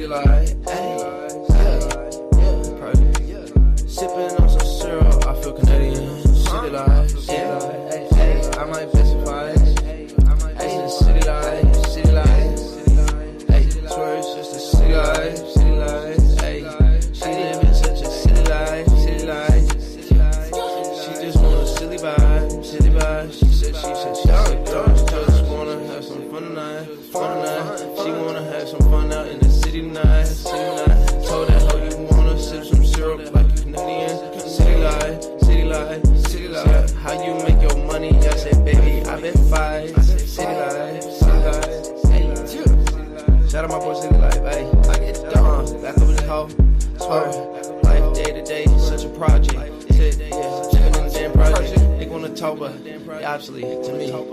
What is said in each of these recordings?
city life, sipping on some syrup, I feel Canadian. City life, I might specify. City life, city life, swear it's just a city life, she living such a city life, she just want a silly vibe, she said she just wanna have some fun tonight, she wanna have some fun out in the city tonight, told that hoe you wanna sip some syrup like you Canadian, city life, how you make your money, I said baby, I've been fight, city life, shout out my boy City Life, ayy. I get done, back up in the hoe. Swear, life day to day, such a project. Chicken in the damn project. They gonna talk, but obviously to me. Talk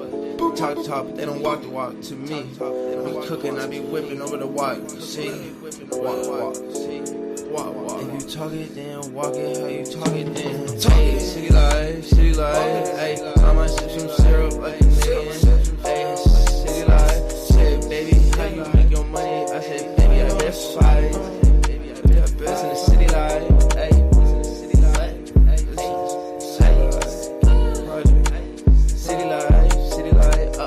the talk, but they don't walk the walk to me. I be cooking, I be whipping over the walk. See, walk. If you talk it, then walk it. How you talk it, then talk it. City life, ayy. I might sip some syrup like a million. Ayy, city life. Baby, how you make your money? I said, baby, I best fight. Baby, I best in the city life. Ayy, city life. City life.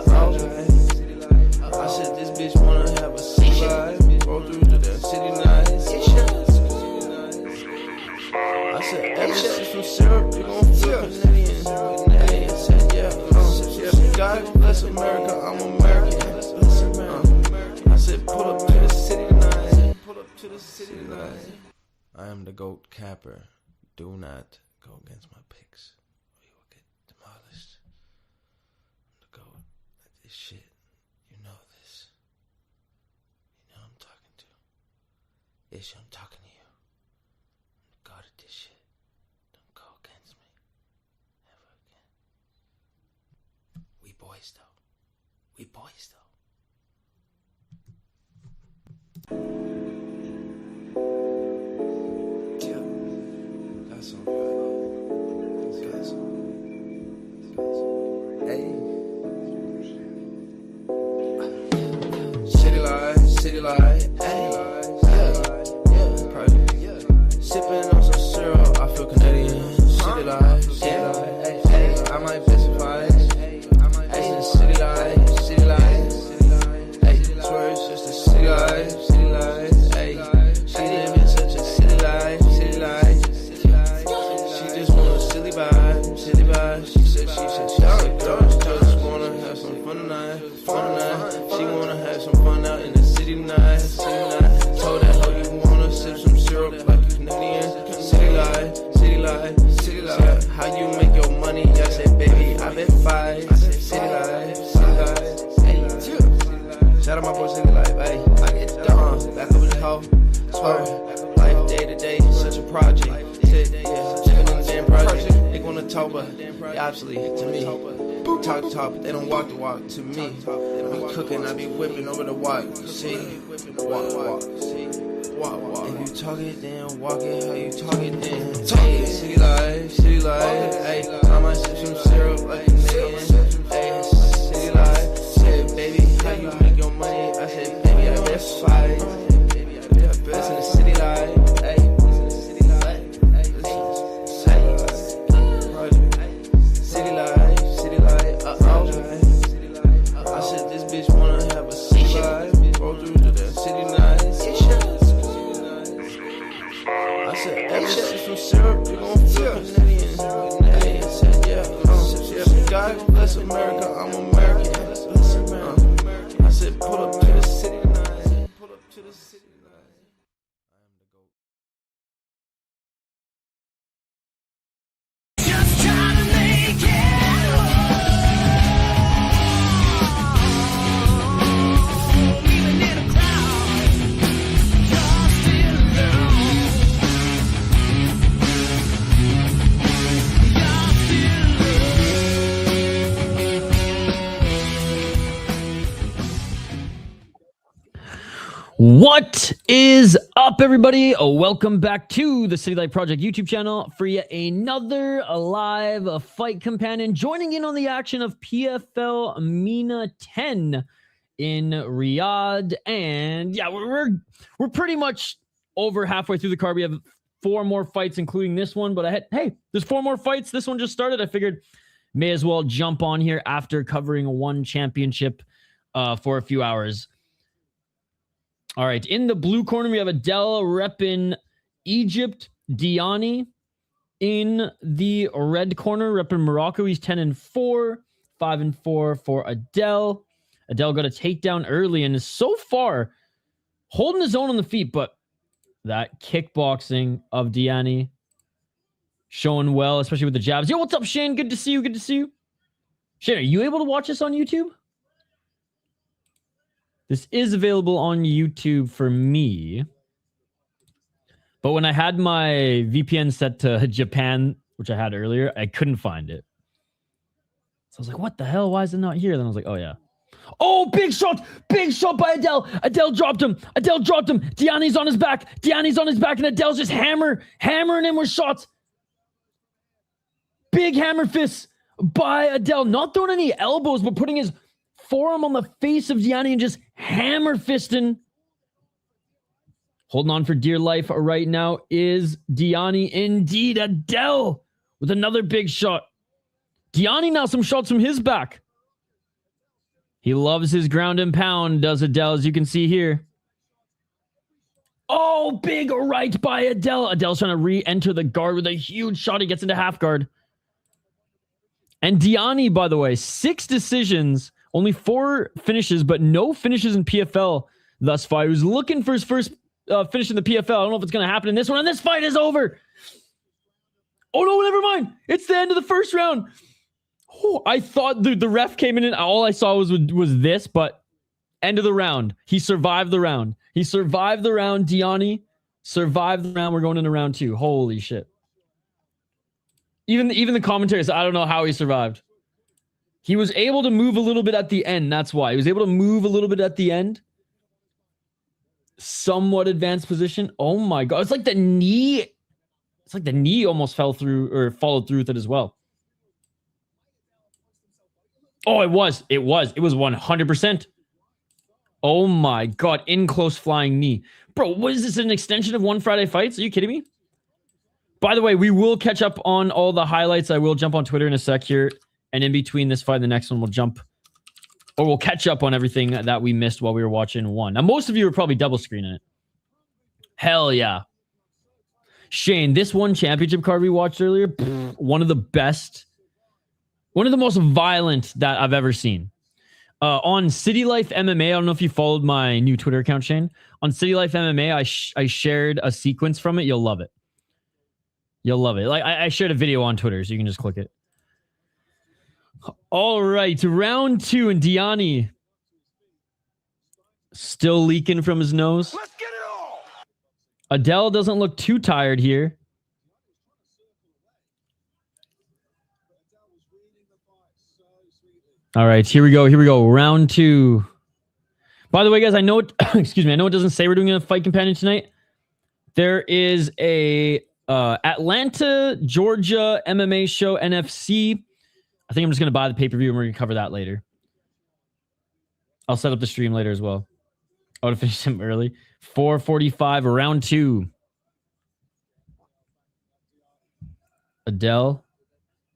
I said, this bitch wanna have a city life. Roll through to the city night. I said, every sip some syrup, you gon' feel Canadian. I said, yeah. God bless America, I'm American. Pull up to the city tonight. I am the GOAT capper. Do not go against my picks, or you will get demolished. I'm the GOAT at this shit. You know this. You know I'm talking to. Ish, I'm talking to you. I'm the GOAT at this shit. Don't go against me. Ever again. We boys though. Yeah, that's all right. Hey, city life, hey, sipping on some syrup, I feel Canadian. City life, I might specify. City life, swear it's just a city life, she living such a city life, she just want a silly vibe, she said she just wanna have some fun tonight, she wanna have some fun out in the city tonight, told that hoe you wanna sip some syrup like you Canadian, city life, how you make your money, I said baby, I've been fight, city life, shout out my boy City Life, ayy. I get done, back up in the hoe. Swear, life day to day, such a project. Chicken in the damn project. They gonna talk, but obviously to me. Talk the talk, but they don't walk the walk to me. I be cooking, I be whipping over the walk. See, walk. If you talk it, then walk it. How you talk it, then talk it. City life, ayy. I might sip some syrup like a million. Ayy, city life. Said, baby, how you make your money? I said, baby, I best fight. Baby, I best in the city life. Ayy, city life. I said, this bitch wanna have a city life. Roll through to the city night. I said, every sip some syrup, you gon' feel Canadian. I said, yeah. God bless America, I'm American. I said, pull up to the city tonight. I am the GOAT. Just try to make it. Even in a crowd, you're still alone. What is up, everybody? Welcome back to the City Light Project YouTube channel for yet another live fight companion. Joining in on the action of PFL MENA 10 in Riyadh. And yeah, we're pretty much over halfway through the card. We have 4 more fights, including this one. But there's 4 more fights. This one just started. I figured may as well jump on here after covering one championship for a few hours. All right, in the blue corner, we have Adel repping Egypt. Diani in the red corner, repping Morocco. He's 10-4, 5-4 for Adel. Adel got a takedown early and is so far holding his own on the feet, but that kickboxing of Diani showing well, especially with the jabs. Yo, what's up, Shane? Good to see you. Good to see you. Shane, are you able to watch this on YouTube? This is available on YouTube for me. But when I had my VPN set to Japan, which I had earlier, I couldn't find it. So I was like, what the hell? Why is it not here? Then I was like, oh, yeah. Oh, big shot by Adel. Adel dropped him. Diani's on his back. And Adel's just hammering him with shots. Big hammer fists by Adel. Not throwing any elbows, but putting his forearm on the face of Diani and just hammer fisting. Holding on for dear life right now is Diani. Indeed, Adel with another big shot. Diani now some shots from his back. He loves his ground and pound, does Adel, as you can see here. Oh, big right by Adel. Adel's trying to re-enter the guard with a huge shot. He gets into half guard. And Diani, by the way, 6 decisions, only 4 finishes, but no finishes in PFL thus far. He was looking for his first finish in the PFL. I don't know if it's going to happen in this one. And this fight is over. Oh, no, never mind. It's the end of the first round. Oh, I thought the ref came in and all I saw was this, but end of the round. He survived the round. Diani survived the round. We're going into round 2. Holy shit. Even the commentators, I don't know how he survived. He was able to move a little bit at the end. That's why. He was able to move a little bit at the end. Somewhat advanced position. Oh my God. It's like the knee almost fell through or followed through with it as well. Oh, it was 100%. Oh my God. In close flying knee. Bro, what is this? An extension of One Friday Fights? Are you kidding me? By the way, we will catch up on all the highlights. I will jump on Twitter in a sec here. And in between this fight and the next one, we'll catch up on everything that we missed while we were watching one. Now, most of you are probably double screening it. Hell yeah. Shane, this one championship card we watched earlier, one of the best, one of the most violent that I've ever seen. On City Life MMA, I don't know if you followed my new Twitter account, Shane. On City Life MMA, I shared a sequence from it. You'll love it. Like I shared a video on Twitter, so you can just click it. All right, round 2, and Diani still leaking from his nose. Let's get it all. Adel doesn't look too tired here. All right, here we go. Round 2. By the way, guys, I know it, excuse me, I know it doesn't say we're doing a fight companion tonight. There is a Atlanta, Georgia MMA show, NFC. I think I'm just going to buy the pay-per-view and we're going to cover that later. I'll set up the stream later as well. I would have finished him early. 4:45, round 2. Adel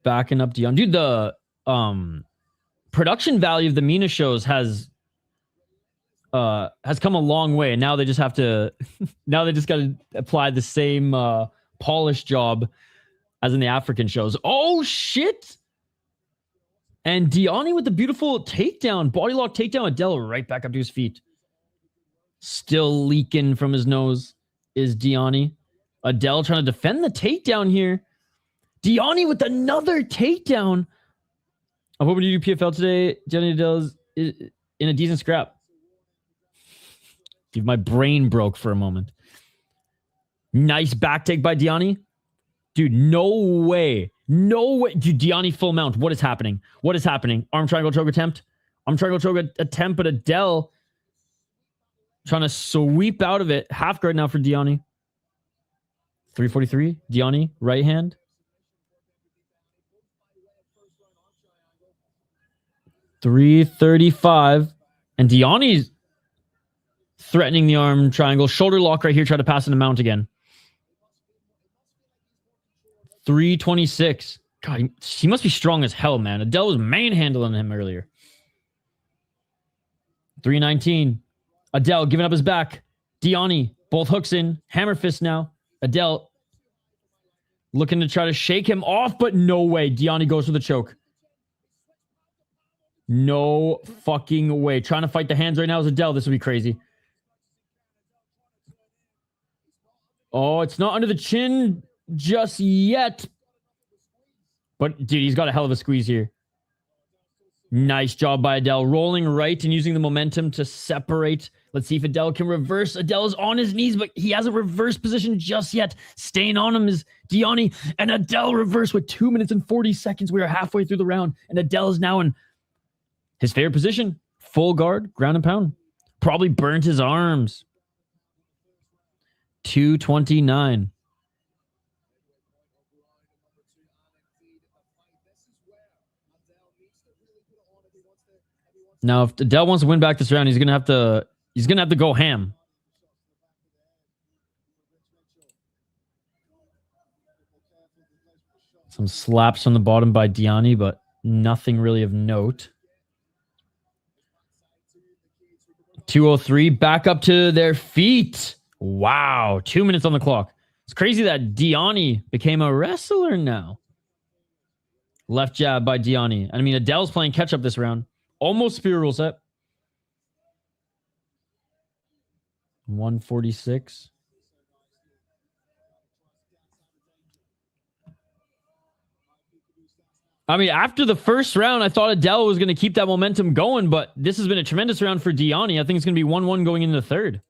backing up Dion. Dude, the production value of the MENA shows has come a long way. And now they just have to, now they just got to apply the same polish job as in the African shows. Oh, shit. And Diani with the beautiful takedown, body lock takedown. Adel right back up to his feet. Still leaking from his nose is Diani. Adel trying to defend the takedown here. Diani with another takedown. I'm hoping you do PFL today. Diani does in a decent scrap. Dude, my brain broke for a moment. Nice back take by Diani. Dude, no way. No way. Dude, Diani full mount. What is happening? Arm triangle choke attempt. But Adel trying to sweep out of it. Half guard now for Diani. 343. Diani, right hand. $335. And Diani's threatening the arm triangle. Shoulder lock right here. Try to pass into mount again. 326. God, he must be strong as hell, man. Adel was manhandling him earlier. 319. Adel giving up his back. Diani, both hooks in. Hammer fist now. Adel looking to try to shake him off, but no way. Diani goes for the choke. No fucking way. Trying to fight the hands right now is Adel. This would be crazy. Oh, it's not under the chin just yet. But, dude, he's got a hell of a squeeze here. Nice job by Adel. Rolling right and using the momentum to separate. Let's see if Adel can reverse. Adel is on his knees, but he hasn't reversed position just yet. Staying on him is Diani. And Adel reversed with 2 minutes and 40 seconds. We are halfway through the round. And Adel is now in his favorite position. Full guard, ground and pound. Probably burnt his arms. 229. Now, if Adel wants to win back this round, he's gonna have to go ham. Some slaps on the bottom by Diani, but nothing really of note. 203, back up to their feet. Wow, 2 minutes on the clock. It's crazy that Diani became a wrestler now. Left jab by Diani. I mean, Adel's playing catch up this round. Almost spear rule set. 146. I mean, after the first round, I thought Adel was going to keep that momentum going, but this has been a tremendous round for Diani. I think it's going to be 1-1 going into the third.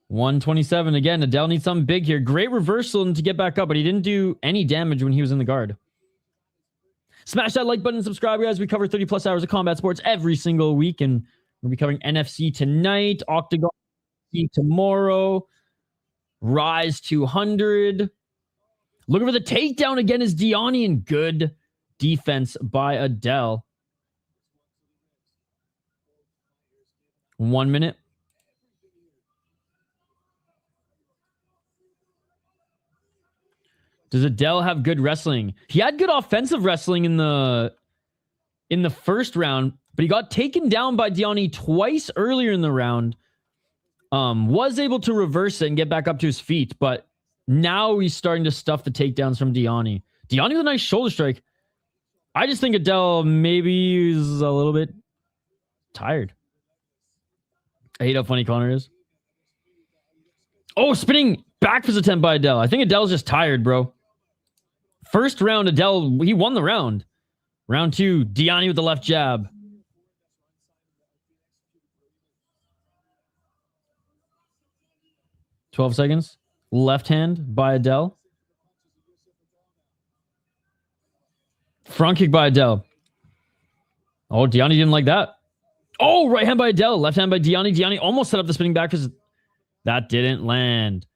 127 again. Adel needs something big here. Great reversal to get back up, but he didn't do any damage when he was in the guard. Smash that like button and subscribe, guys. We cover 30 plus hours of combat sports every single week, and we'll be covering NFC tonight, Octagon tomorrow, Rise 200. Looking for the takedown again is Diani, and good defense by Adel. 1 minute. Does Adel have good wrestling? He had good offensive wrestling in the first round, but he got taken down by Diani twice earlier in the round. Was able to reverse it and get back up to his feet, but now he's starting to stuff the takedowns from Diani. Diani with a nice shoulder strike. I just think Adel maybe is a little bit tired. I hate how funny Connor is. Oh, spinning back fist attempt by Adel. I think Adel's just tired, bro. First round, Adel, he won the round. Round two, Diani with the left jab. $12 seconds. Left hand by Adel. Front kick by Adel. Oh, Diani didn't like that. Oh, right hand by Adel. Left hand by Diani. Diani almost set up the spinning back fist. That didn't land.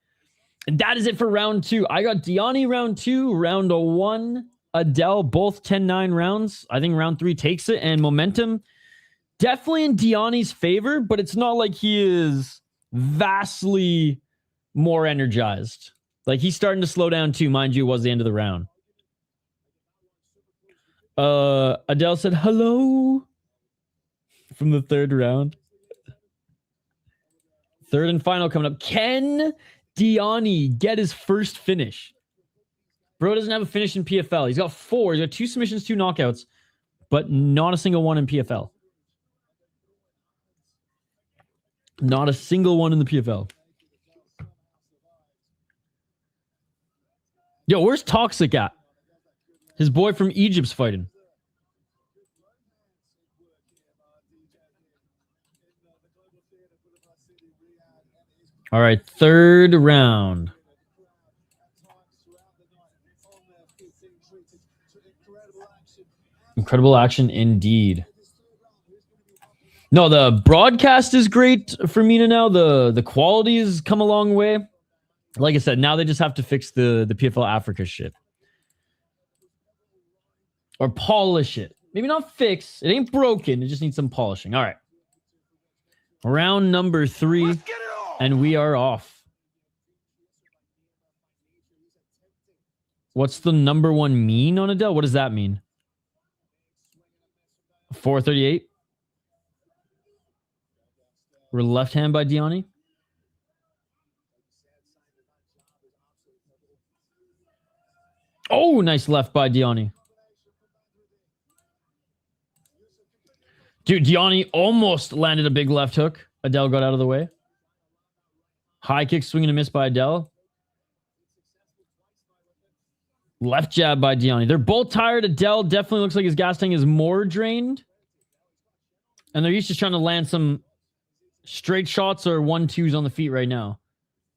And that is it for round two. I got Diani round two, round one, Adel, both 10-9 rounds. I think round three takes it, and momentum definitely in Diani's favor, but it's not like he is vastly more energized. Like, he's starting to slow down too. Mind you, it was the end of the round. Adel said hello from the third round. Third and final coming up. Can Diani get his first finish? Bro doesn't have a finish in PFL. He's got 4. He's got 2 submissions, 2 knockouts, but not a single one in PFL. Not a single one in the PFL. Yo, where's Toxic at? His boy from Egypt's fighting. All right, third round. Incredible action indeed. No, the broadcast is great for MENA now. The quality has come a long way. Like I said, now they just have to fix the PFL Africa shit. Or polish it. maybe not fix. It ain't broken. It just needs some polishing. All right. Round number 3, and we are off. What's the number 1 mean on Adel? What does that mean? 438. We're left hand by Diani. Oh, nice left by Diani. Dude, Diani almost landed a big left hook. Adel got out of the way. High kick, swing and a miss by Adel. Left jab by Diani. They're both tired. Adel definitely looks like his gas tank is more drained. And they're each just trying to land some straight shots or 1-2s on the feet right now.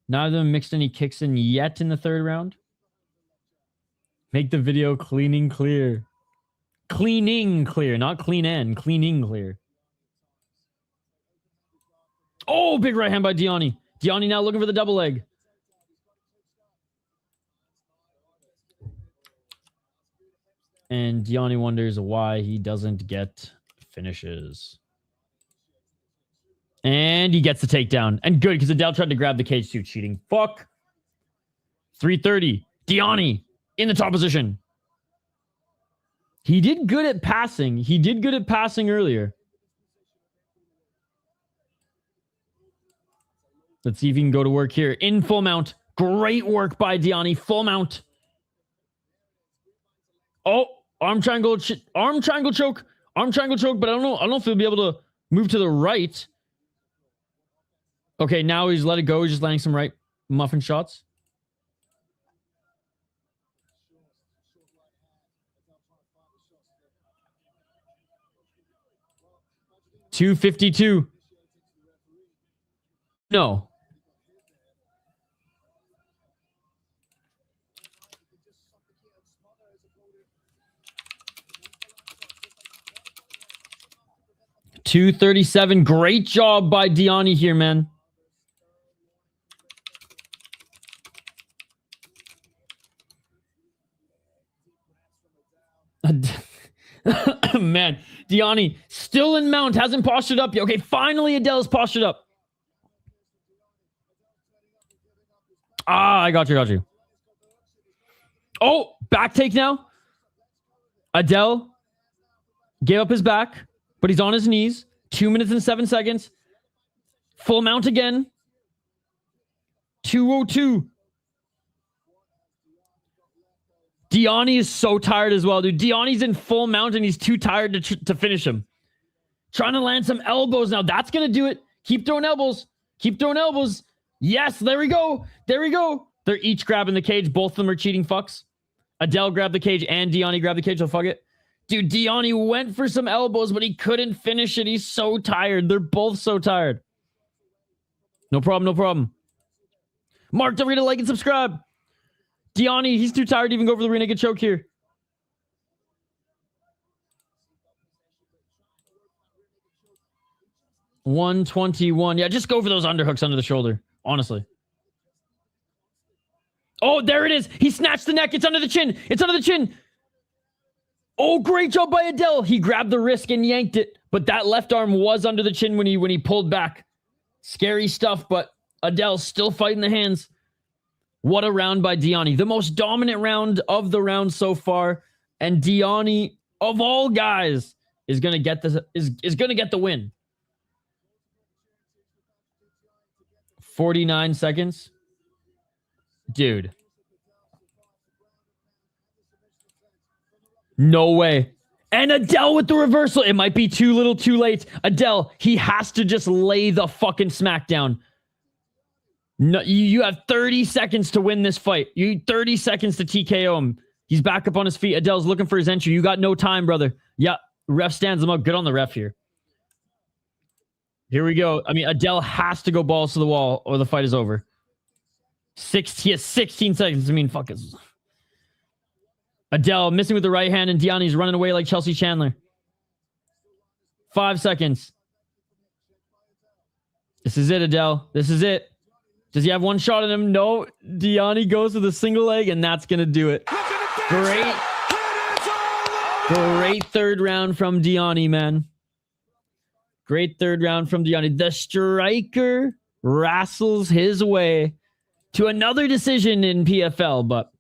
Neither of them mixed any kicks in yet in the 3rd round. Make the video cleaning clear. Cleaning clear, not clean end. Cleaning clear. Oh, big right hand by Diani. Diani now looking for the double leg. And Diani wonders why he doesn't get finishes. And he gets the takedown. And good, because Adel tried to grab the cage too. Cheating. Fuck. 330. Diani in the top position. He did good at passing. He did good at passing earlier. Let's see if he can go to work here. In full mount. Great work by Diani. Full mount. Oh, arm triangle choke. Arm triangle choke, but I don't know if he'll be able to move to the right. Okay, now he's let it go. He's just landing some right muffin shots. $252. No. $237. Great job by Diani here, man. Man, Diani still in mount, hasn't postured up yet. Okay, finally Adel's postured up. I got you. Oh, back take now. Adel gave up his back, but he's on his knees. 2 minutes and 7 seconds. Full mount again. 202. Diani is so tired as well, dude. Diani's in full mount and he's too tired to finish him. Trying to land some elbows now. That's going to do it. Keep throwing elbows. Yes, there we go. They're each grabbing the cage. Both of them are cheating fucks. Adel grabbed the cage and Diani grabbed the cage, so fuck it. Dude, Diani went for some elbows, but he couldn't finish it. He's so tired. They're both so tired. No problem. Mark, don't forget to like and subscribe. Diani, he's too tired to even go for the rear naked choke here. $121. Yeah, just go for those underhooks under the shoulder, honestly. Oh, there it is. He snatched the neck. It's under the chin. Oh, great job by Adel. He grabbed the wrist and yanked it, but that left arm was under the chin when he pulled back. Scary stuff, but Adel still fighting the hands. What a round by Diani. The most dominant round of the round so far. And Diani, of all guys, is gonna get the win. 49 seconds. Dude. No way. And Adel with the reversal. It might be too little too late. Adel, he has to just lay the fucking smack down. No, you have 30 seconds to win this fight. You need 30 seconds to TKO him. He's back up on his feet. Adel's looking for his entry. You got no time, brother. Yeah, ref stands him up. Good on the ref here. Here we go. I mean, Adel has to go balls to the wall or the fight is over. He has 16 seconds. I mean, fuck it. Adel missing with the right hand and Diani's running away like Chelsea Chandler. 5 seconds. This is it, Adel. This is it. Does he have one shot in him? No. Diani goes with a single leg, and that's going to do it. Great. Great third round from Diani, man. Great third round from Diani. The striker wrestles his way to another decision in PFL, but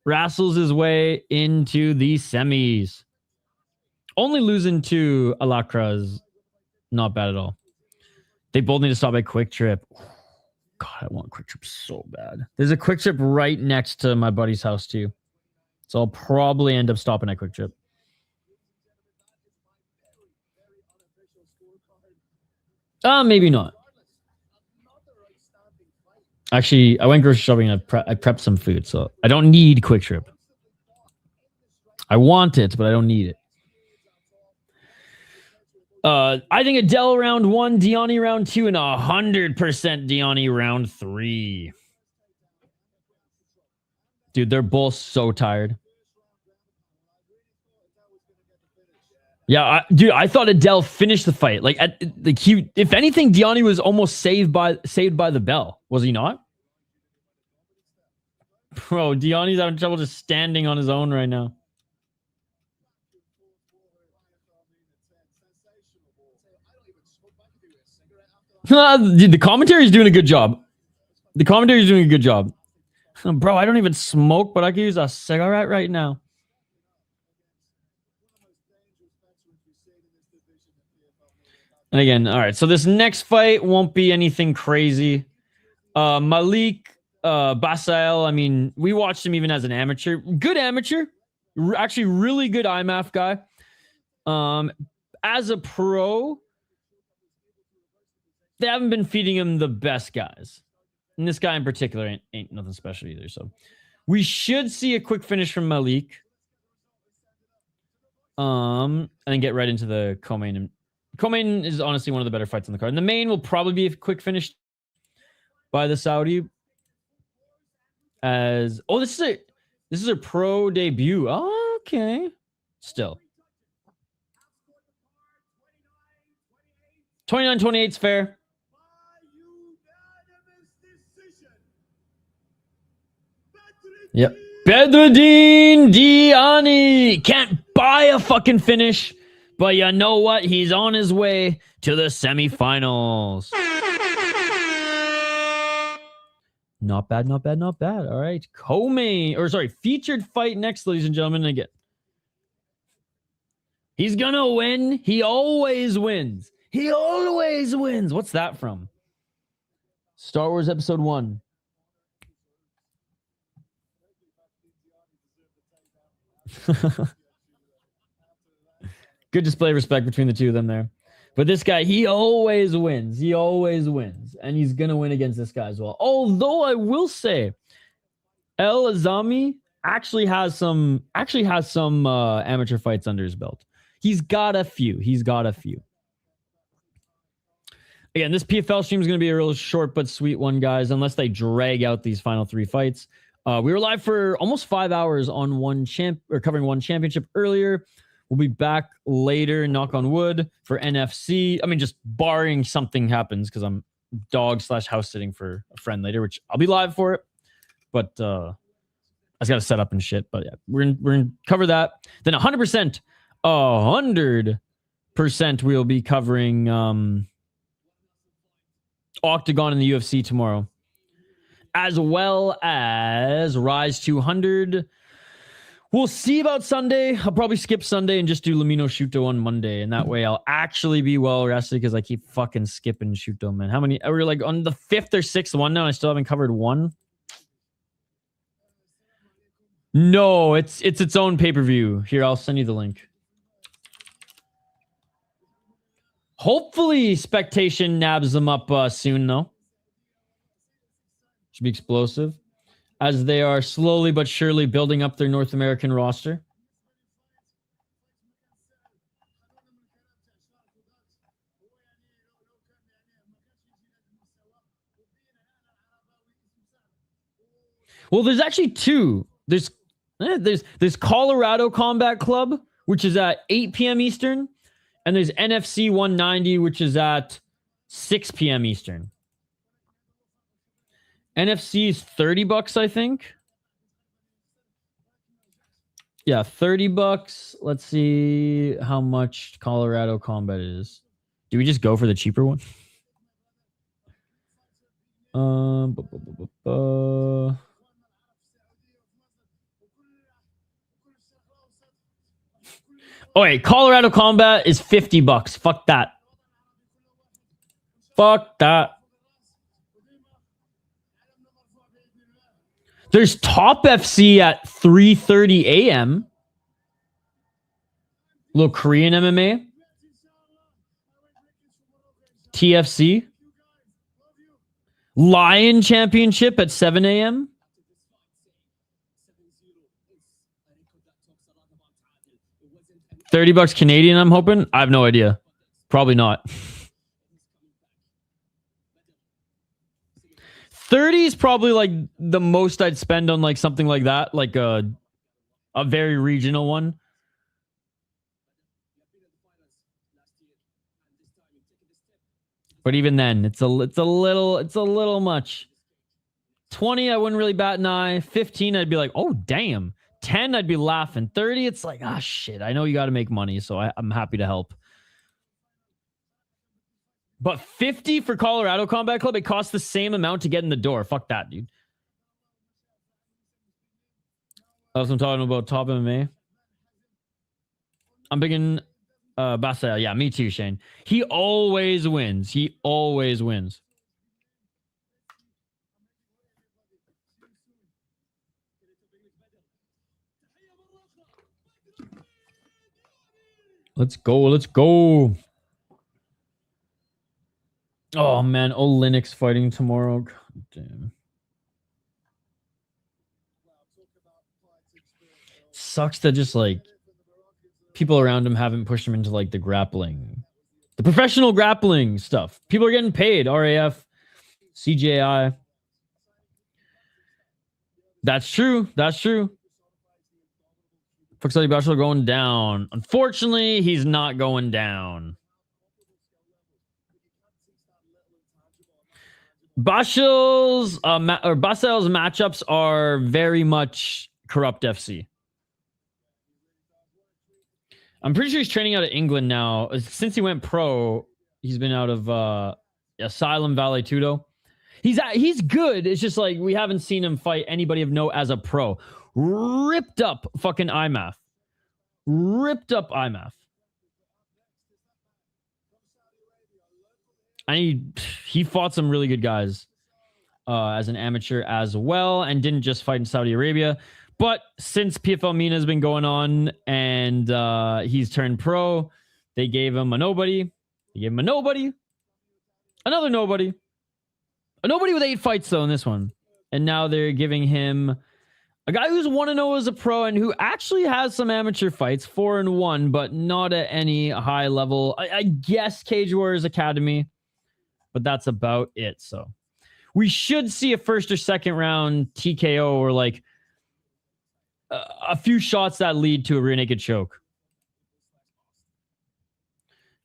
wrestles his way into the semis. Only losing to Alakra is not bad at all. They both need to stop at Quick Trip. God, I want Quick Trip so bad. There's a Quick Trip right next to my buddy's house too. So I'll probably end up stopping at Quick Trip. Maybe not. Actually, I went grocery shopping and I prepped some food, so I don't need Quick Trip. I want it, but I don't need it. I think Adel round 1, Diani round 2, and 100% Diani round 3. Dude, they're both so tired. Yeah, dude, I thought Adel finished the fight. Like, if anything, Diani was almost saved by the bell. Was he not? Bro, Diani's having trouble just standing on his own right now. Dude, the commentary is doing a good job. The commentary is doing a good job. Bro, I don't even smoke, but I could use a cigarette right now. And again, all right. So this next fight won't be anything crazy. Malik, Basahel. I mean, we watched him even as an amateur. Good amateur. Actually, really good IMAF guy. As a pro, they haven't been feeding him the best guys. And this guy in particular ain't nothing special either. So we should see a quick finish from Malik. And then get right into the co-main. And co-main is honestly one of the better fights on the card. And the main will probably be a quick finish by the Saudi. As this is a pro debut. Oh, okay. Still. 29-28 is fair. Yep. Badreddine Diani can't buy a fucking finish, but you know what? He's on his way to the semifinals. Not bad, not bad, not bad. All right. Featured fight next, ladies and gentlemen. Again, he's gonna win. He always wins. He always wins. What's that from? Star Wars Episode 1. Good display of respect between the two of them there. But this guy, he always wins. He always wins. And he's going to win against this guy as well. Although I will say, Azami actually has some amateur fights under his belt. He's got a few. Again, this PFL stream is going to be a real short but sweet one, guys, unless they drag out these final 3 fights. We were live for almost 5 hours on covering one championship earlier. We'll be back later, knock on wood, for NFC. I mean, just barring something happens, because I'm dog/house sitting for a friend later, which I'll be live for it. But I just got to set up and shit. But yeah, we're gonna cover that. Then 100%, we'll be covering Octagon in the UFC tomorrow, as well as Rise 200. We'll see about Sunday. I'll probably skip Sunday and just do Lamino Shuto on Monday. And that way I'll actually be well rested, because I keep fucking skipping Shuto, man. How many? We're like on the 5th or 6th one now, and I still haven't covered one. No, it's its own pay-per-view. Here, I'll send you the link. Hopefully Spectation nabs them up soon, though. Should be explosive, as they are slowly but surely building up their North American roster. Well, there's actually 2. There's Colorado Combat Club, which is at 8 p.m. Eastern, and there's NFC 190, which is at 6 p.m. Eastern. NFC is $30, I think. Yeah, $30. Let's see how much Colorado Combat is. Do we just go for the cheaper one? Oh wait, Colorado Combat is $50. Fuck that. Fuck that. There's Top FC at 3:30 a.m. Little Korean MMA. TFC. Lion Championship at 7 a.m. $30 Canadian, I'm hoping. I have no idea. Probably not. 30 is probably like the most I'd spend on like something like that, like a very regional one. But even then, it's a little much. 20, I wouldn't really bat an eye. 15, I'd be like, oh damn. 10, I'd be laughing. 30, it's like, ah shit. I know you got to make money, so I'm happy to help. But 50 for Colorado Combat Club, it costs the same amount to get in the door. Fuck that, dude. That's what I'm talking about. Top MMA. I'm picking Basahel. Yeah, me too, Shane. He always wins. He always wins. Let's go. Let's go. Oh, man. Linux fighting tomorrow. God damn. Sucks that just like people around him haven't pushed him into like the grappling, the professional grappling stuff. People are getting paid. RAF, CJI. That's true. That's true. Fuxali Bachelor going down. Unfortunately, he's not going down. Basahel's matchups are very much corrupt FC. I'm pretty sure he's training out of England now. Since he went pro, he's been out of Salem, Vale Tudo. He's good. It's just like we haven't seen him fight anybody of note as a pro. Ripped up fucking IMAF. Ripped up IMAF. He fought some really good guys as an amateur as well, and didn't just fight in Saudi Arabia. But since PFL MENA has been going on and he's turned pro, they gave him a nobody. They gave him a nobody. Another nobody. A nobody with 8 fights, though, in this one. And now they're giving him a guy who's 1-0 as a pro and who actually has some amateur fights, 4-1, but not at any high level. I guess Cage Warriors Academy, but that's about it. So we should see a first or second round TKO or like a few shots that lead to a rear naked choke.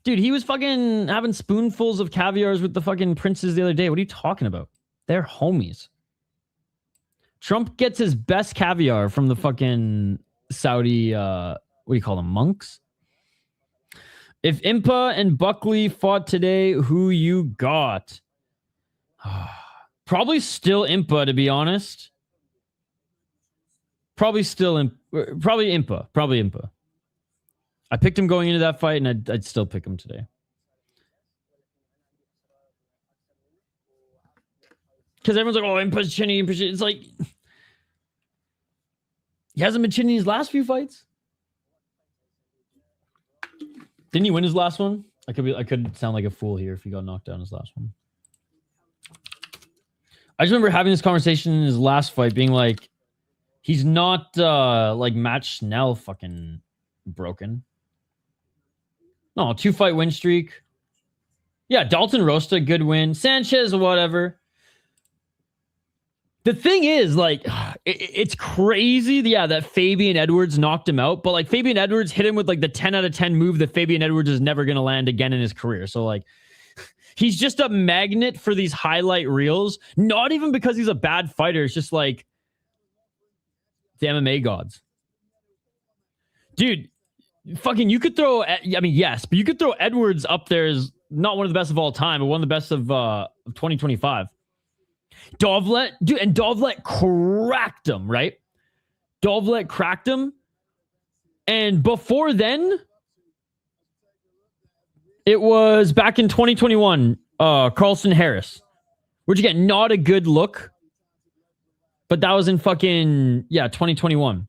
Dude, he was fucking having spoonfuls of caviars with the fucking princes the other day. What are you talking about? They're homies. Trump gets his best caviar from the fucking Saudi, what do you call them, monks? If Impa and Buckley fought today, who you got? Probably still Impa, to be honest. Probably Impa. I picked him going into that fight, and I'd still pick him today. Because everyone's like, oh, Impa's chinny. It's like, he hasn't been chinny his last few fights. Didn't he win his last one? I could sound like a fool here if he got knocked down his last one. I just remember having this conversation in his last fight, being like, he's not like Matt Schnell fucking broken. No, 2-fight win streak. Yeah, Dalton Rosta, good win. Sanchez, whatever. The thing is, like, it's crazy, yeah, that Fabian Edwards knocked him out, but like Fabian Edwards hit him with like the 10 out of 10 move that Fabian Edwards is never going to land again in his career. So like, he's just a magnet for these highlight reels, not even because he's a bad fighter. It's just like the MMA gods. Dude, fucking, you could throw, I mean, yes, but you could throw Edwards up there as not one of the best of all time, but one of the best of 2025. Dovlet, dude, and Dovlet cracked him, right? Dovlet cracked him. And before then, it was back in 2021, Carlson Harris, which again, not a good look, but that was in fucking, 2021.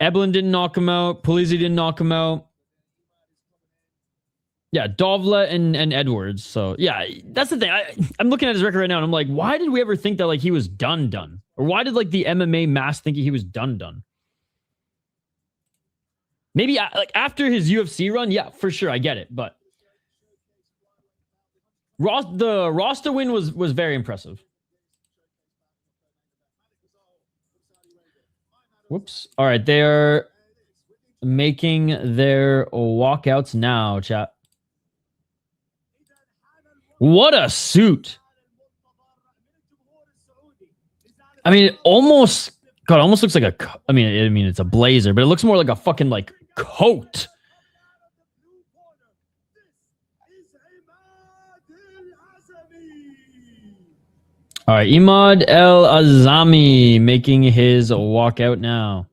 Eblen didn't knock him out. Polizzi didn't knock him out. Yeah, Dovlet and Edwards. So, yeah, that's the thing. I'm looking at his record right now, and I'm like, why did we ever think that, like, he was done? Or why did, like, the MMA mass think he was done? Maybe, like, after his UFC run, yeah, for sure, I get it. But the roster win was very impressive. Whoops. All right, they're making their walkouts now, chat. What a suit. I mean, it almost looks like a, I mean, it's a blazer, but it looks more like a fucking, like, coat. All right, Imad El Azami making his walkout now.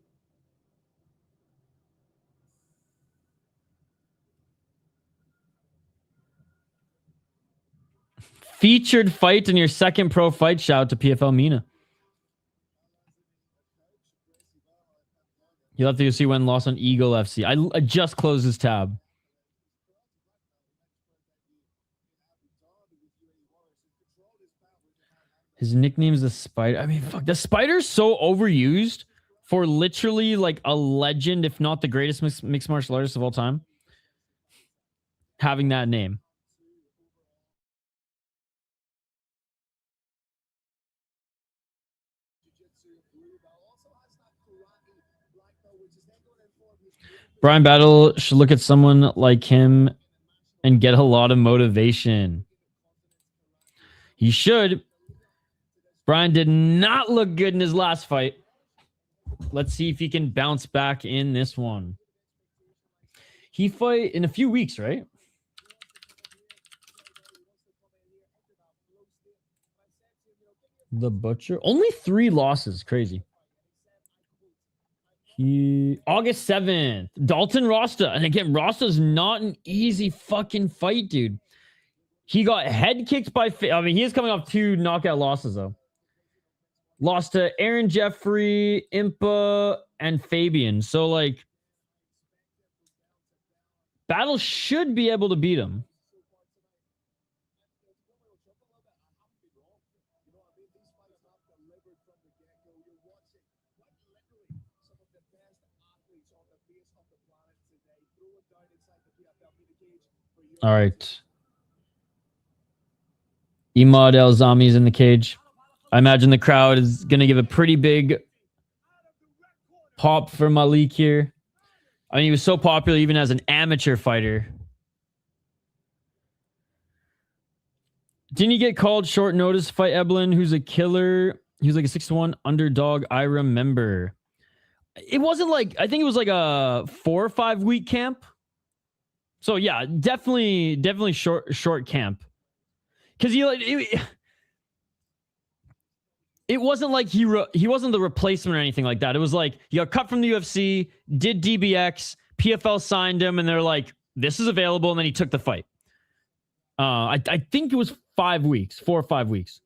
Featured fight in your second pro fight. Shout out to PFL MENA. You left the UFC when lost on Eagle FC. I just closed this tab. His nickname is the Spider. I mean, fuck. The Spider's so overused for literally like a legend, if not the greatest mixed martial artist of all time. Having that name. Brian Battle should look at someone like him and get a lot of motivation. He should. Brian did not look good in his last fight. Let's see if he can bounce back in this one. He fight in a few weeks, right? The Butcher. Only 3 losses. Crazy. August 7th. Dalton Rasta. And again, Rasta's not an easy fucking fight, dude. He got head kicked by... I mean, he is coming off 2 knockout losses, though. Lost to Aaron Jeffrey, Impa, and Fabian. So, like, Battle should be able to beat him. All right. Imad El Zami's in the cage. I imagine the crowd is going to give a pretty big pop for Malik here. I mean, he was so popular even as an amateur fighter. Didn't you get called short notice to fight Eblen, who's a killer? He was like a 6-1 underdog. I remember. It wasn't like, I think it was like a 4 or 5 week camp. So yeah, definitely short camp. Because it wasn't like he wasn't the replacement or anything like that. It was like he got cut from the UFC, did DBX, PFL signed him, and they're like, "This is available," and then he took the fight. I think it was 5 weeks, 4 or 5 weeks.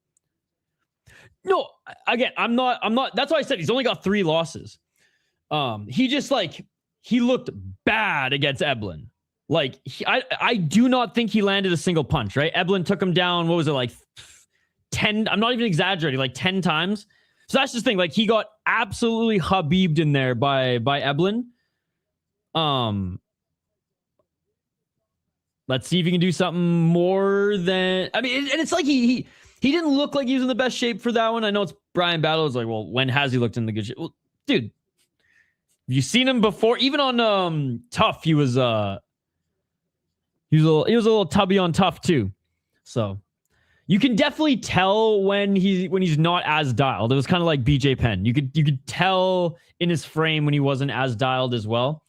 No, again, I'm not. That's why I said he's only got 3 losses. He looked bad against Eblen. Like I do not think he landed a single punch. Right, Eblen took him down. What was it, like 10? I'm not even exaggerating. Like 10 times. So that's just the thing. Like he got absolutely Habib'd in there by Eblen. Let's see if he can do something more than... I mean, and it's like he didn't look like he was in the best shape for that one. I know it's Brian Battle. It's like, well, when has he looked in the good shape? Well, dude, have you seen him before? Even on Tough, he was a little tubby on Tough too. So You can definitely tell when he's not as dialed. It was kind of like BJ Penn. You could tell in his frame when he wasn't as dialed as well.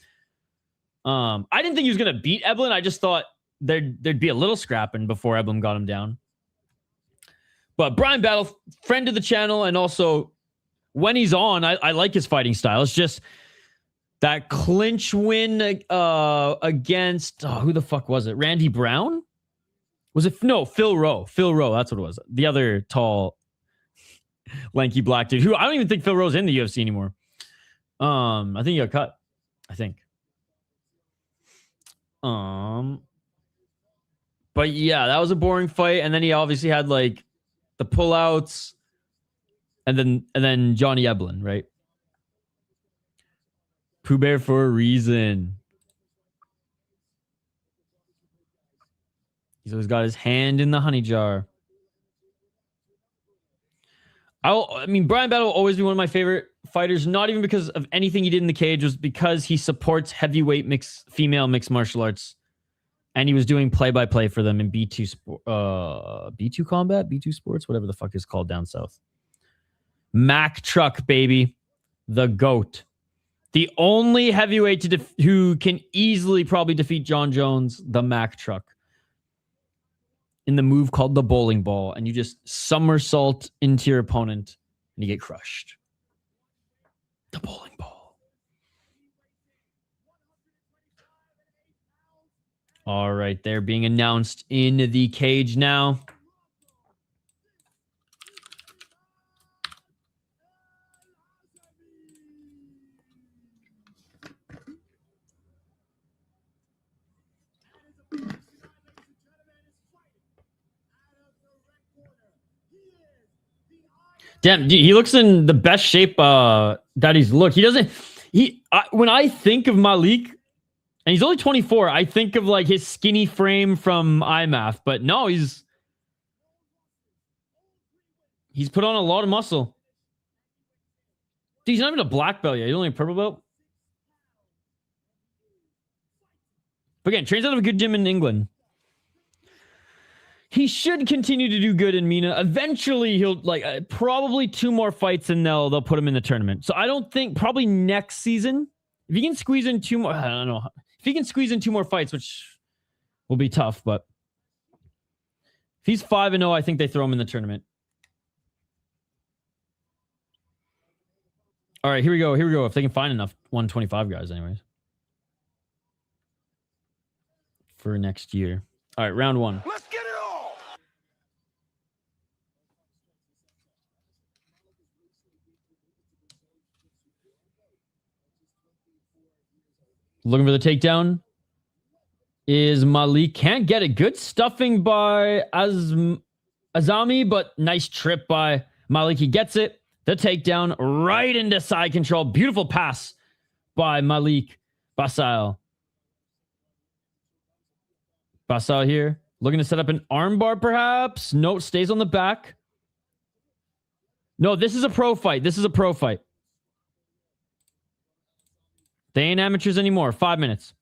I didn't think he was gonna beat Eblin. I just thought there'd be a little scrapping before Eblin got him down. But Brian Battle, friend of the channel, and also when he's on, I like his fighting style. It's just that clinch win against who the fuck was it? Randy Brown? Was it? No, Phil Rowe. Phil Rowe, that's what it was. The other tall, lanky black dude who I don't even think Phil Rowe's in the UFC anymore. I think he got cut. I think. But yeah, that was a boring fight. And then he obviously had like the pullouts and then Johnny Eblin, right? Pooh Bear for a reason. He's always got his hand in the honey jar. I mean, Brian Battle will always be one of my favorite fighters, not even because of anything he did in the cage, was because he supports heavyweight female mixed martial arts. And he was doing play-by-play for them in B2 B2 Combat, B2 Sports, whatever the fuck is called down south. Mac Truck, baby. The GOAT. The only heavyweight who can easily probably defeat John Jones, the Mac Truck. In the move called the bowling ball, and you just somersault into your opponent and you get crushed. The bowling ball. All right, they're being announced in the cage now. Damn, he looks in the best shape that he's looked. He doesn't. When I think of Malik, and he's only 24, I think of like his skinny frame from IMAF. But no, he's put on a lot of muscle. Dude, he's not even a black belt yet. He's only a purple belt. But again, trains out of a good gym in England. He should continue to do good in MENA. Eventually, he'll like probably 2 more fights and they'll put him in the tournament. So I don't think probably next season, if he can squeeze in 2 more, I don't know. If he can squeeze in 2 more fights, which will be tough, but if he's 5-0, I think they throw him in the tournament. All right, here we go. Here we go. If they can find enough 125 guys, anyways, for next year. All right, round 1. Let's get it on! Looking for the takedown is Malik. Can't get it. Good stuffing by Azami, but nice trip by Malik. He gets it. The takedown right into side control. Beautiful pass by Malik Basahel. Basahel here. Looking to set up an armbar, perhaps. No, stays on the back. No, this is a pro fight. This is a pro fight. They ain't amateurs anymore. 5 minutes.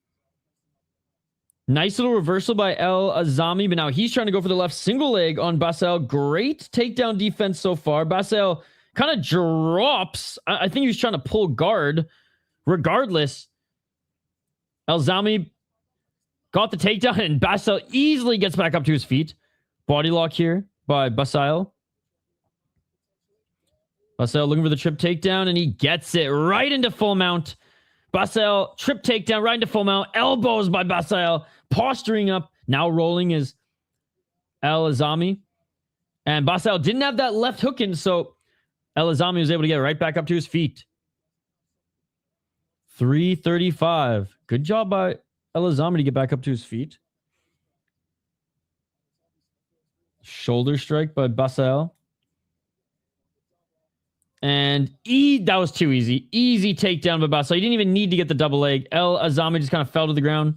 Nice little reversal by El Azami, but now he's trying to go for the left single leg on Basahel. Great takedown defense so far. Basahel kind of drops. I think he was trying to pull guard. Regardless, El Azami got the takedown, and Basahel easily gets back up to his feet. Body lock here by Basahel. Basahel looking for the trip takedown, and he gets it right into full mount. Basahel, trip takedown, right into full mount. Elbows by Basahel, posturing up. Now rolling is El Azami. And Basahel didn't have that left hook in, so El Azami was able to get right back up to his feet. 335. Good job by El Azami to get back up to his feet. Shoulder strike by Basahel. And that was too easy. Easy takedown by Basahel. He didn't even need to get the double leg. El Azami just kind of fell to the ground.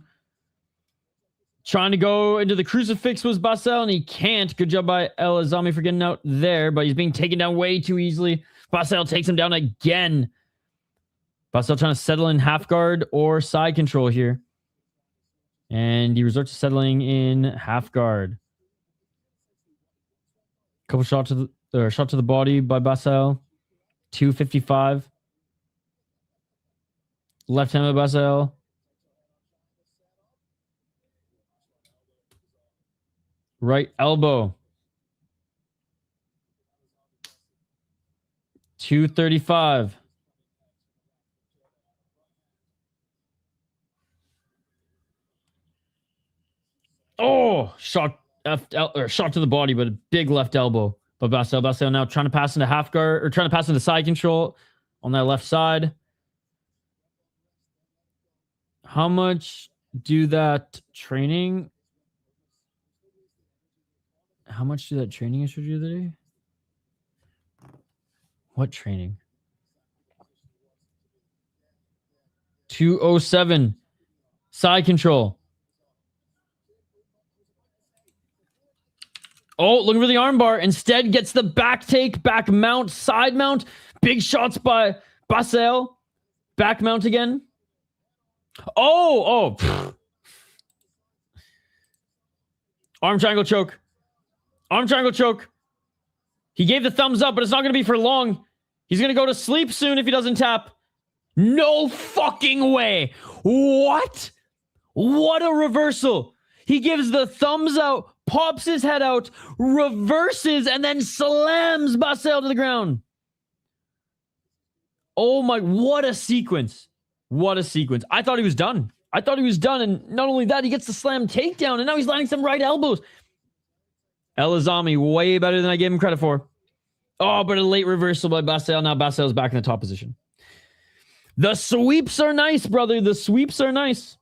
Trying to go into the crucifix was Basahel, and he can't. Good job by El Azami for getting out there, but he's being taken down way too easily. Basahel takes him down again. Basahel trying to settle in half guard or side control here. And he resorts to settling in half guard. couple shot to the body by Basahel. 255. Left hand by Basahel. Right elbow. 235. Oh, shot to the body, but a big left elbow. But Basahel now trying to pass into half guard, or trying to pass into side control on that left side. How much do that training? How much do that training I showed you the other day? What training? 207. Side control. Oh, looking for the armbar. Instead, gets the back take, back mount, side mount. Big shots by Basahel. Back mount again. Oh. Arm triangle choke. Arm triangle choke. He gave the thumbs up, but it's not going to be for long. He's going to go to sleep soon if he doesn't tap. No fucking way. What? What a reversal. He gives the thumbs out, pops his head out, reverses, and then slams Basahel to the ground. Oh my, what a sequence. What a sequence. I thought he was done. And not only that, he gets the slam takedown, and now he's landing some right elbows. Azami, way better than I gave him credit for. Oh, but a late reversal by Basahel. Now Basahel's back in the top position. The sweeps are nice, brother. The sweeps are nice.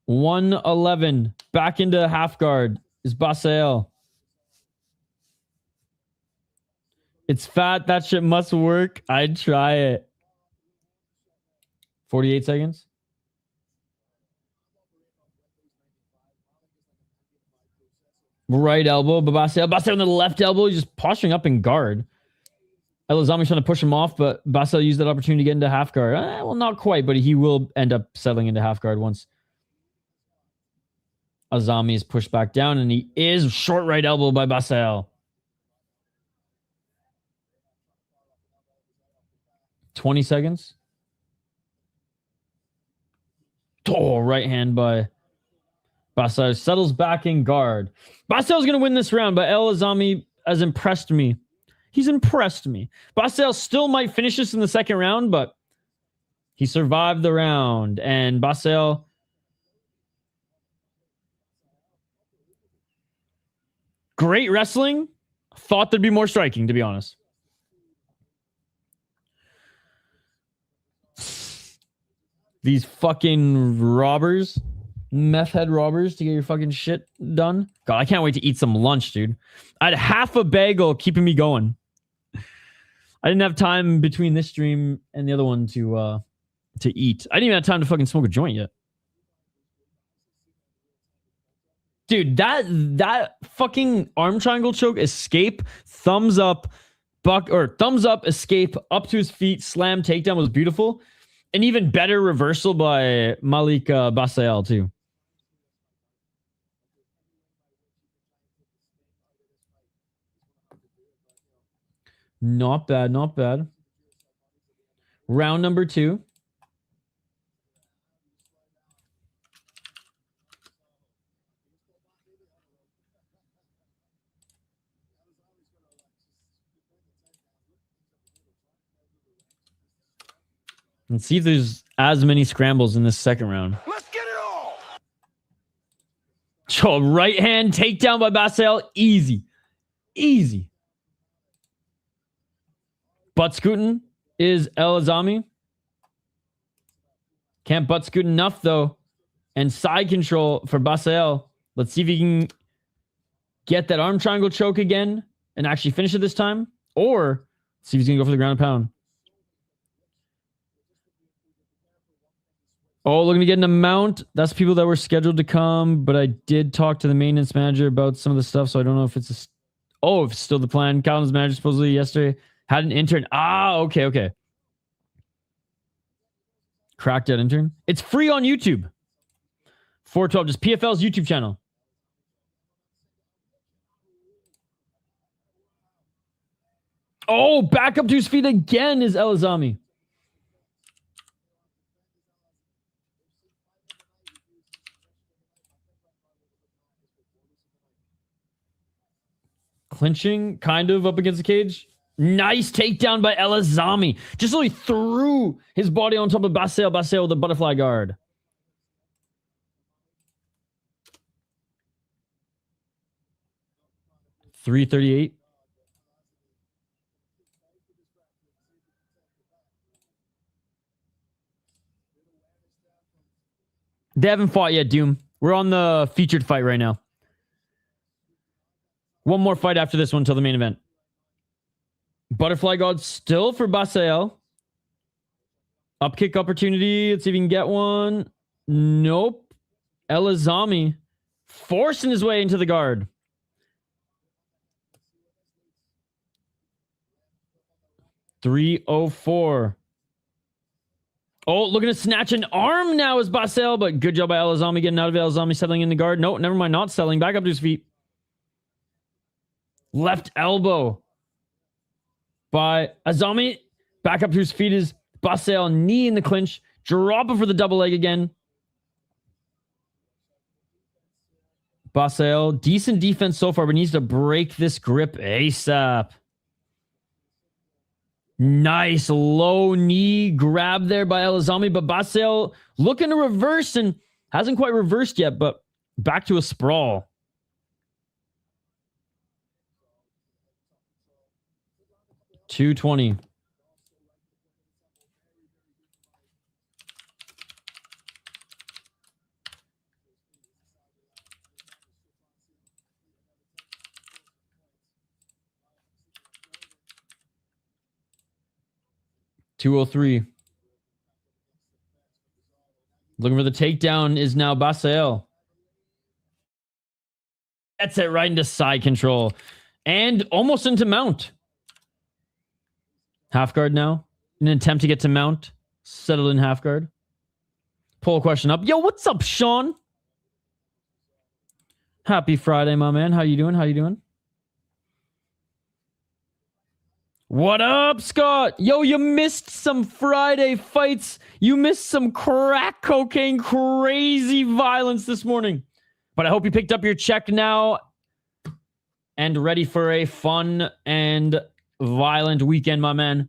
111. Back into half guard is Basahel. It's fat. That shit must work. I'd try it. 48 seconds. Right elbow, but Basahel on the left elbow. He's just posturing up in guard. Azami trying to push him off, but Basahel used that opportunity to get into half guard. Well, not quite, but he will end up settling into half guard once Azami is pushed back down, and he is short right elbow by Basahel. 20 seconds. Oh, right hand by Basahel. Settles back in guard. Basahel's going to win this round, but Azami has impressed me. He's impressed me. Basahel still might finish this in the second round, but he survived the round. And Basahel, great wrestling. Thought there'd be more striking, to be honest. These fucking robbers. Meth head robbers to get your fucking shit done. God, I can't wait to eat some lunch, dude. I had half a bagel keeping me going. I didn't have time between this stream and the other one to eat. I didn't even have time to fucking smoke a joint yet. Dude, that fucking arm triangle choke escape, thumbs up, thumbs up, escape, up to his feet, slam, takedown was beautiful. An even better reversal by Malik Basahel too. Not bad, not bad. Round number 2. Let's see if there's as many scrambles in this second round. Let's get it all. So right hand takedown by Basahel. Easy. Easy. Butt scooting is Azami. Can't butt scoot enough, though. And side control for Basahel. Let's see if he can get that arm triangle choke again and actually finish it this time. Or see if he's going to go for the ground and pound. Oh, looking to get an amount. That's people that were scheduled to come, but I did talk to the maintenance manager about some of the stuff, so I don't know if it's if it's still the plan. Calvin's manager supposedly yesterday had an intern. Okay. Cracked out intern. It's free on YouTube. 412, just PFL's YouTube channel. Oh, back up to his feet again is El Azami. Clinching, kind of, up against the cage. Nice takedown by El Azami. Just really threw his body on top of Basahel. Basahel with the butterfly guard. $338. They haven't fought yet, Doom. We're on the featured fight right now. One more fight after this one until the main event. Butterfly guard still for Basahel. Up kick opportunity. Let's see if he can get one. Nope. El Azami forcing his way into the guard. $304. Oh, looking to snatch an arm now is Basahel, but good job by El Azami getting out of it. El Azami settling in the guard. Nope, never mind, not settling. Back up to his feet. Left elbow by Azami. Back up to his feet is Basahel. Knee in the clinch. Drop it for the double leg again. Basahel, decent defense so far, but needs to break this grip ASAP. Nice low knee grab there by El Azami, but Basahel looking to reverse and hasn't quite reversed yet, but back to a sprawl. $220. $203. Looking for the takedown is now Basahel. That's it, right into side control. And almost into mount. Half guard now. An attempt to get to mount. Settle in half guard. Poll question up. Yo, what's up, Sean? Happy Friday, my man. How you doing? How you doing? What up, Scott? Yo, you missed some Friday fights. You missed some crack cocaine, crazy violence this morning. But I hope you picked up your check now and ready for a fun and violent weekend, my man.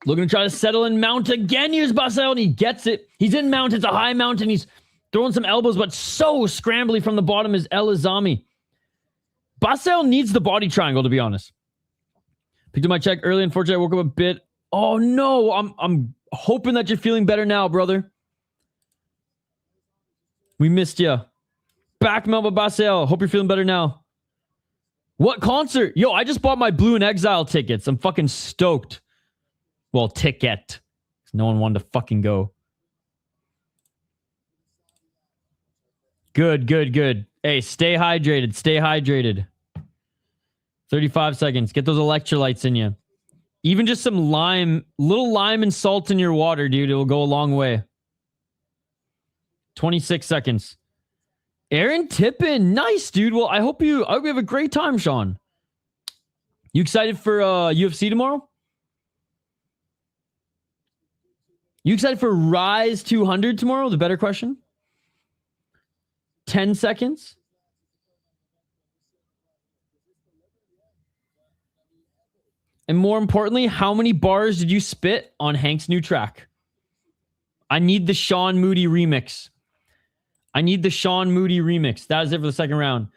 Looking to try to settle in mount again. Here's Basahel, and he gets it. He's in mount. It's a high mount, and he's throwing some elbows, but so scrambly from the bottom is El Azami. Basahel needs the body triangle, to be honest. Picked up my check early. Unfortunately, I woke up a bit. Oh, no. I'm hoping that you're feeling better now, brother. We missed you. Back mount by Basahel. Hope you're feeling better now. What concert? Yo, I just bought my Blue and Exile tickets. I'm fucking stoked. Well, ticket. No one wanted to fucking go. Good, good, good. Hey, stay hydrated. Stay hydrated. 35 seconds. Get those electrolytes in you. Even just some lime, little lime and salt in your water, dude. It will go a long way. 26 seconds. Aaron Tippin. Nice, dude. Well, I hope you have a great time, Sean. You excited for UFC tomorrow? You excited for Rise 200 tomorrow? The better question. 10 seconds. And more importantly, how many bars did you spit on Hank's new track? I need the Sean Moody remix. I need the Sean Moody remix. That is it for the second round.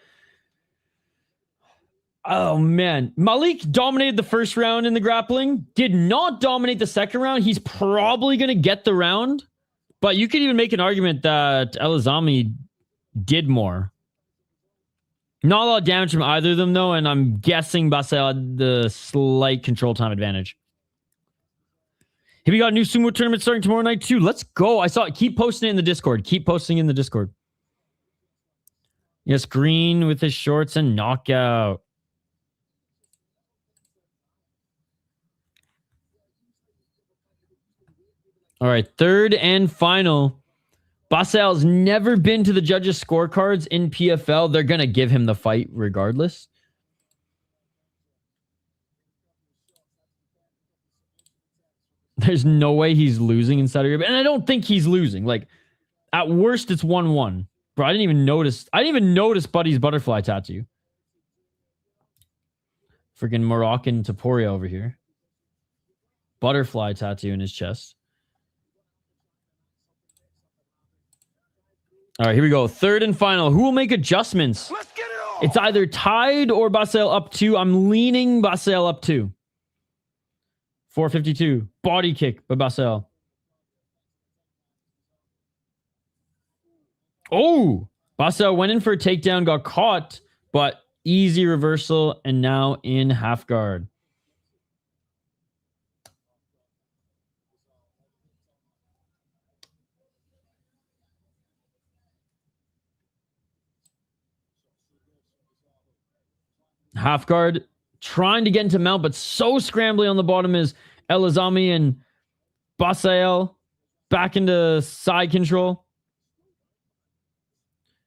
Oh, man. Malik dominated the first round in the grappling. Did not dominate the second round. He's probably going to get the round. But you could even make an argument that El Azami did more. Not a lot of damage from either of them, though, and I'm guessing Basahel had the slight control time advantage. Hey, we got a new sumo tournament starting tomorrow night, too. Let's go. I saw it. Keep posting it in the Discord. Keep posting in the Discord. Yes, Green with his shorts and knockout. All right, third and final. Basahel's never been to the judges' scorecards in PFL. They're going to give him the fight regardless. There's no way he's losing in Saudi Arabia. And I don't think he's losing. Like, at worst, it's 1-1. Bro, I didn't even notice Buddy's butterfly tattoo. Freaking Moroccan Taporia over here. Butterfly tattoo in his chest. All right, here we go. Third and final. Who will make adjustments? Let's get it on. It's either tied or Basahel up 2. I'm leaning Basahel up 2. 452. Body kick by Basahel. Oh, Basahel went in for a takedown, got caught, but easy reversal, and now in half guard. Half guard, trying to get into mount, but so scrambly on the bottom is Azami, and Basahel back into side control.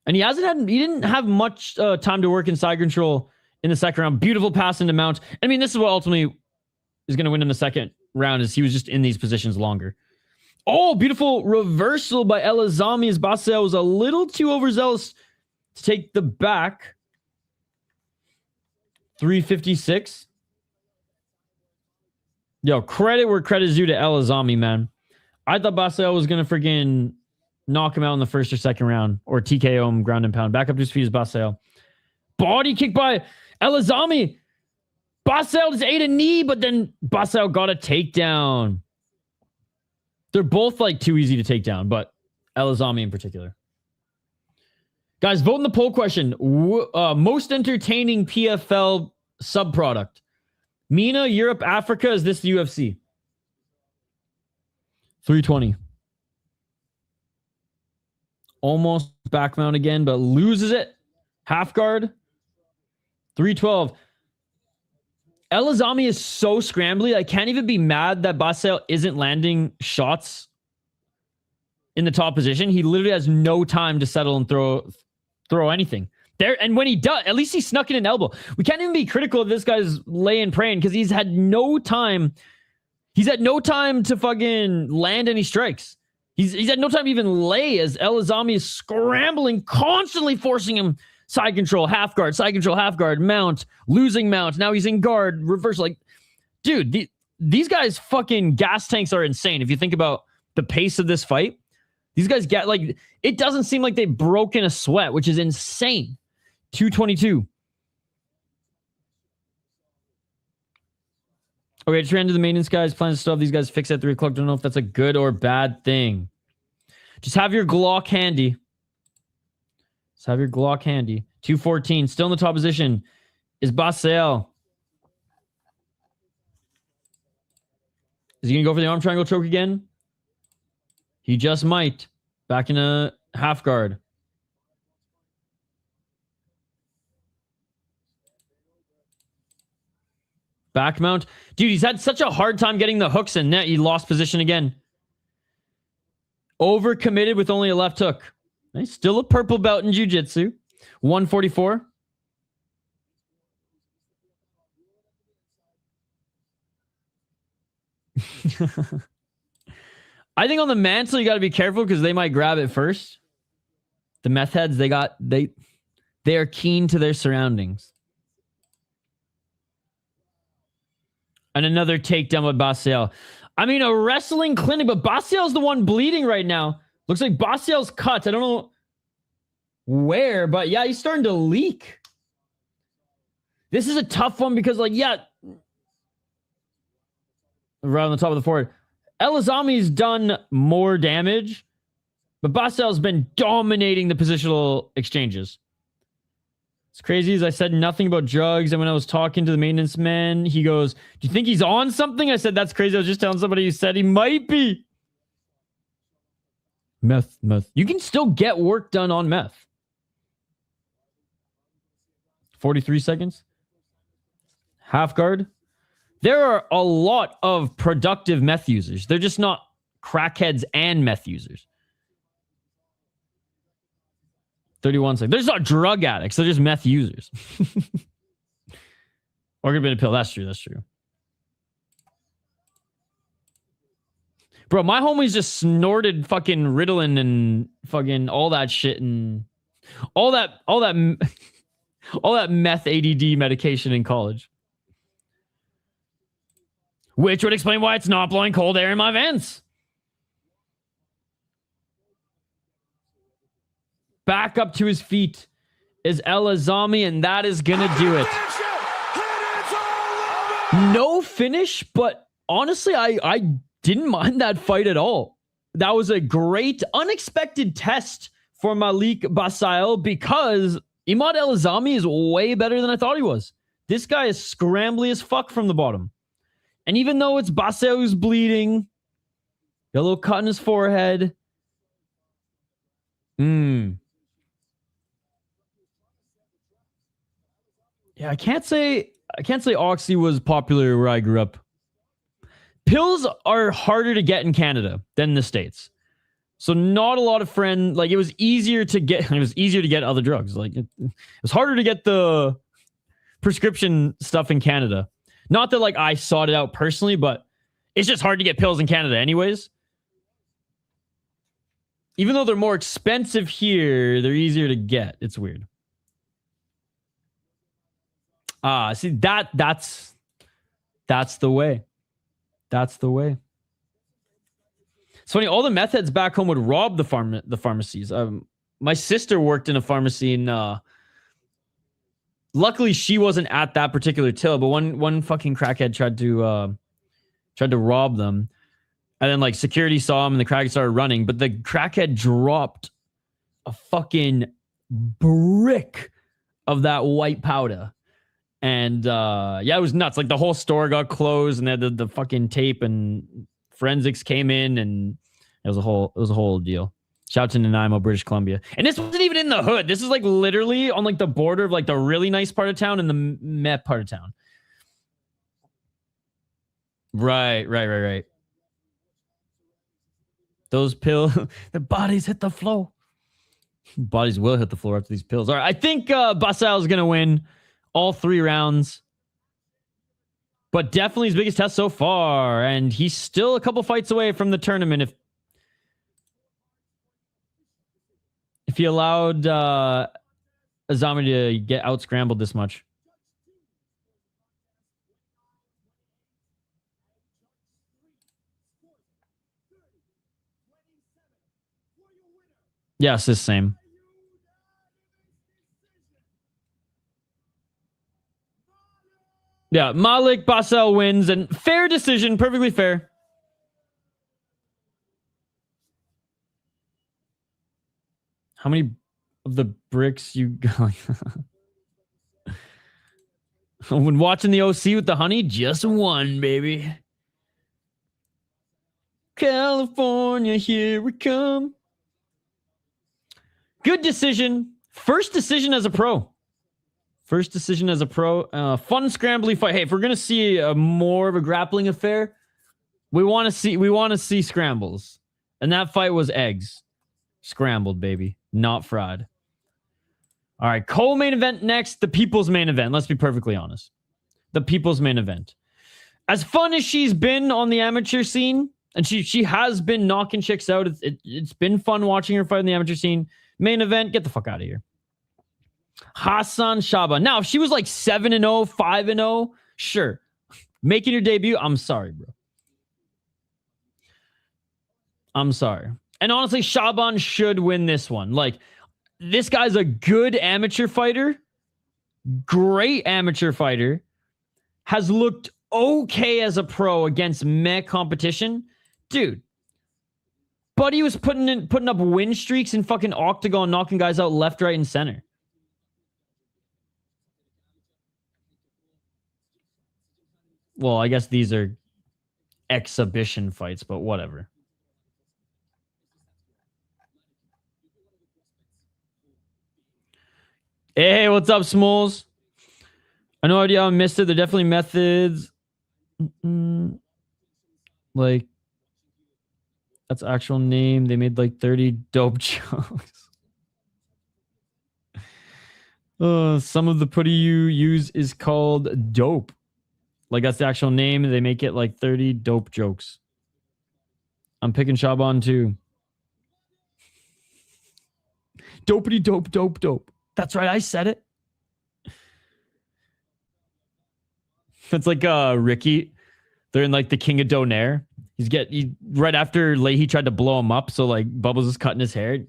And he didn't have much time to work in side control in the second round. Beautiful pass into mount. I mean, this is what ultimately is going to win in the second round, is he was just in these positions longer. Oh, beautiful reversal by Azami as Basahel was a little too overzealous to take the back. 356. Yo, credit where credit is due to Azami, man. I thought Basahel was going to friggin' knock him out in the first or second round, or TKO him ground and pound. Back up to his feet is Basahel. Body kick by Azami. Basahel just ate a knee, but then Basahel got a takedown. They're both like too easy to take down, but Azami in particular. Guys, vote in the poll question. Most entertaining PFL subproduct. MENA, Europe, Africa. Is this the UFC? 320. Almost back mount again, but loses it. Half guard. 312. Azami is so scrambly. I can't even be mad that Basahel isn't landing shots in the top position. He literally has no time to settle and throw anything. There, and when he does, at least he snuck in an elbow. We can't even be critical of this guy's laying praying because he's had no time. He's had no time to fucking land any strikes. He's had no time to even lay as Azami is scrambling, constantly forcing him side control, half guard, side control, half guard, mount, losing mount. Now he's in guard, reverse. Like, dude, these guys' fucking gas tanks are insane. If you think about the pace of this fight, these guys get like, it doesn't seem like they've broken a sweat, which is insane. 222. Okay, just ran to the maintenance guys. Plan to still have these guys fixed at 3 o'clock. Don't know if that's a good or bad thing. Just have your Glock handy. Just have your Glock handy. 214. Still in the top position is Basahel. Is he going to go for the arm triangle choke again? He just might. Back in a half guard. Back mount. Dude, he's had such a hard time getting the hooks in net. He lost position again. Overcommitted with only a left hook. He's still a purple belt in jiu-jitsu. 144. I think on the mantle, you got to be careful because they might grab it first. The meth heads, they are keen to their surroundings. And another takedown with Basahel. I mean, a wrestling clinic, but Basahel's the one bleeding right now. Looks like Basahel's cut. I don't know where, but yeah, he's starting to leak. This is a tough one because, like, yeah, right on the top of the forehead. Azami's done more damage, but Basahel's been dominating the positional exchanges. It's crazy as I said nothing about drugs, and when I was talking to the maintenance man, he goes, "Do you think he's on something?" I said, "That's crazy. I was just telling somebody who said he might be." Meth. You can still get work done on meth. 43 seconds. Half guard. There are a lot of productive meth users. They're just not crackheads and meth users. 31 seconds. They're just not drug addicts. They're just meth users. Or could have been a pill. That's true. Bro, my homies just snorted fucking Ritalin and fucking all that shit and all that all that meth ADD medication in college. Which would explain why it's not blowing cold air in my vents. Back up to his feet is Azami, and that is gonna do it. No finish, but honestly, I didn't mind that fight at all. That was a great, unexpected test for Malik Basahel because Imad Azami is way better than I thought he was. This guy is scrambly as fuck from the bottom. And even though it's Basahel who's bleeding, got a little cut in his forehead. Yeah, I can't say Oxy was popular where I grew up. Pills are harder to get in Canada than the States. So not a lot of friends, like it was easier to get other drugs. Like it was harder to get the prescription stuff in Canada. Not that like I sought it out personally, but it's just hard to get pills in Canada anyways. Even though they're more expensive here, they're easier to get. It's weird. See that's the way. That's the way. It's funny, all the meth heads back home would rob the pharmacies. My sister worked in a pharmacy and luckily she wasn't at that particular till, but one fucking crackhead tried to rob them. And then like security saw him and the crackhead started running, but the crackhead dropped a fucking brick of that white powder. And yeah, it was nuts. Like the whole store got closed and they had the fucking tape and forensics came in and it was a whole deal. Shout out to Nanaimo, British Columbia. And this wasn't even in the hood. This is like literally on like the border of like the really nice part of town and the meh part of town. Right. Those pills, the bodies hit the floor. Bodies will hit the floor after these pills. All right, I think Basahel is going to win all 3 rounds. But definitely his biggest test so far. And he's still a couple fights away from the tournament if he allowed Azami to get out scrambled this much. Yes, it's the same. Yeah, Malik Basahel wins and fair decision, perfectly fair. How many of the bricks you got? When watching the OC with the honey, just one, baby. California, here we come. Good decision. First decision as a pro. Fun scrambly fight. Hey, if we're gonna see more of a grappling affair, we want to see scrambles. And that fight was eggs. Scrambled, baby. Not fried. All right, co-main event next, the people's main event. Let's be perfectly honest. The people's main event. As fun as she's been on the amateur scene, and she has been knocking chicks out. It's been fun watching her fight in the amateur scene. Main event, get the fuck out of here. Hassan Shaaban. Now, if she was like 7-0, 5-0, sure. Making your debut, I'm sorry, bro. I'm sorry. And honestly, Shaaban should win this one. Like, this guy's a good amateur fighter. Great amateur fighter. Has looked okay as a pro against meh competition. Dude. Buddy was putting up win streaks in fucking octagon, knocking guys out left, right, and center. Well, I guess these are exhibition fights, but whatever. Hey, what's up, Smalls? I know idea I missed it. There are definitely methods. Like, that's actual name. They made like 30 dope jokes. Some of the putty you use is called dope. Like, that's the actual name. They make it like 30 dope jokes. I'm picking Shaaban too. Dopey dope, dope, dope. That's right. I said it. It's like Ricky. They're in like the King of Donair. Right after Leahy tried to blow him up. So like Bubbles is cutting his hair.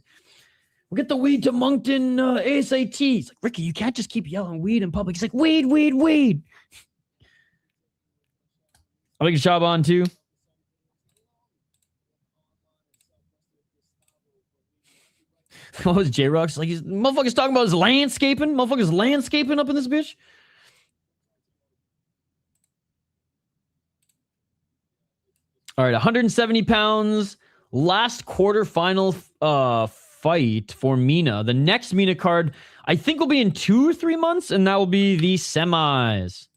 We'll get the weed to Moncton ASAT. He's like, Ricky, you can't just keep yelling weed in public. He's like, weed, weed, weed. I'm making Shaaban too. What was J-Rock's? Like, he's motherfucker's talking about his landscaping. Motherfucker's landscaping up in this bitch. All right, 170 pounds. Last quarterfinal fight for MENA. The next MENA card, I think, will be in 2 or 3 months, and that will be the semis.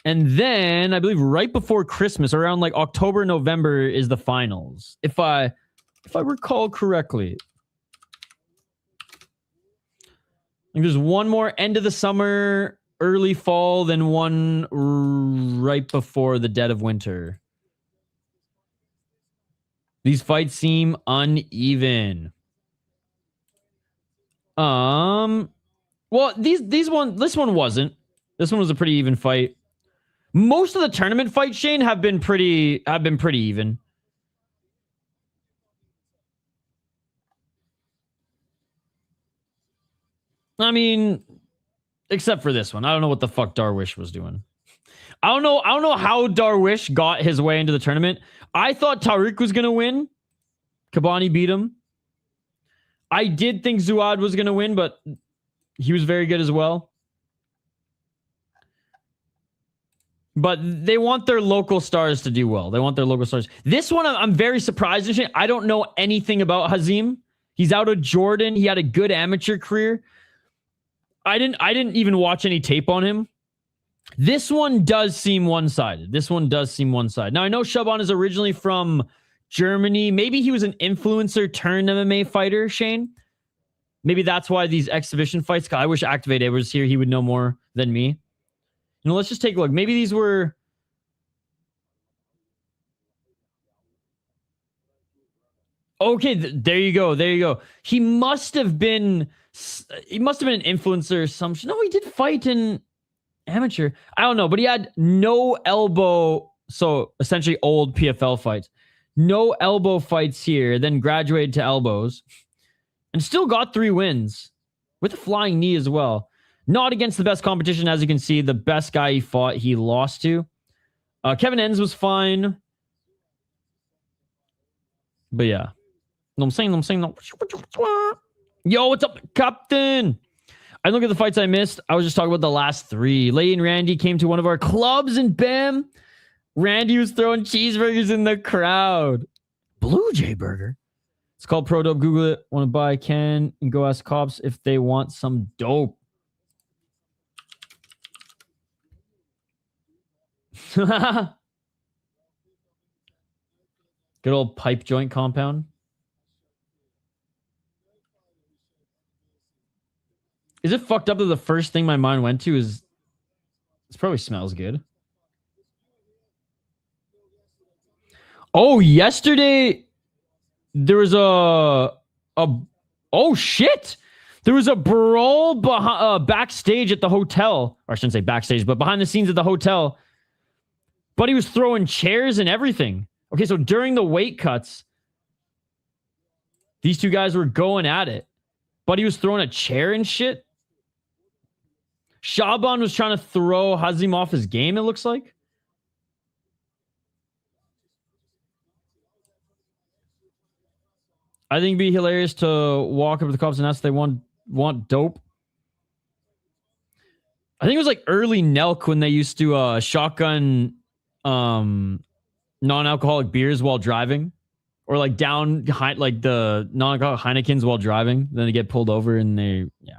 And then, I believe right before Christmas, around like October, November, is the finals. If I recall correctly. I think there's one more end of the summer, early fall, then one right before the dead of winter. These fights seem uneven. Well, this one wasn't. This one was a pretty even fight. Most of the tournament fights, Shane, have been pretty even. I mean, except for this one. I don't know what the fuck Darwish was doing. I don't know how Darwish got his way into the tournament. I thought Tarek was going to win. Kabani beat him. I did think Zouad was going to win, but he was very good as well. But they want their local stars to do well. They want their local stars. This one, I'm very surprised. I don't know anything about Hazim. He's out of Jordan. He had a good amateur career. I didn't even watch any tape on him. This one does seem one-sided. Now, I know Shaaban is originally from Germany. Maybe he was an influencer turned MMA fighter, Shane. Maybe that's why these exhibition fights... God, I wish Activate was here. He would know more than me. Let's just take a look. Maybe these were... Okay, there you go. He must have been an influencer or some shit. No, he did fight in amateur. I don't know, but he had no elbow. So essentially old PFL fights. No elbow fights here, then graduated to elbows and still got 3 wins with a flying knee as well. Not against the best competition. As you can see, the best guy he fought, he lost to. Kevin Enns was fine. But yeah. No, I'm saying. Yo, what's up, Captain? I look at the fights I missed. I was just talking about the last 3. Lay and Randy came to one of our clubs and bam, Randy was throwing cheeseburgers in the crowd. Blue Jay Burger. It's called Pro Dope. Google it. Want to buy Ken and go ask cops if they want some dope. Good old pipe joint compound. Is it fucked up that the first thing my mind went to is this probably smells good? Oh, yesterday there was oh shit. There was a brawl backstage at the hotel. Or I shouldn't say backstage, but behind the scenes at the hotel. But he was throwing chairs and everything. Okay, so during the weight cuts, these two guys were going at it. But he was throwing a chair and shit. Shaaban was trying to throw Hazim off his game, it looks like. I think it'd be hilarious to walk up to the cops and ask if they want dope. I think it was like early Nelk when they used to shotgun non-alcoholic beers while driving. Or like down like the non-alcoholic Heinekens while driving. Then they get pulled over and yeah.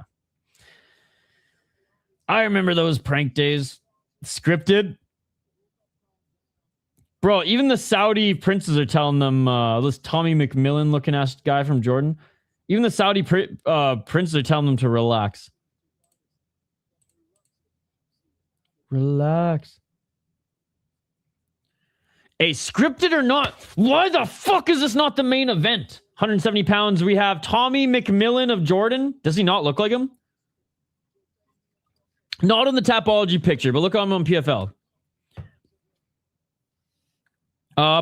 I remember those prank days. Scripted. Bro, even the Saudi princes are telling them, this Tommy McMillan looking ass guy from Jordan, even the Saudi princes are telling them to relax. Relax. Hey, scripted or not, why the fuck is this not the main event? 170 pounds, we have Tommy McMillan of Jordan. Does he not look like him? Not on the Tapology picture, but look on him on PFL.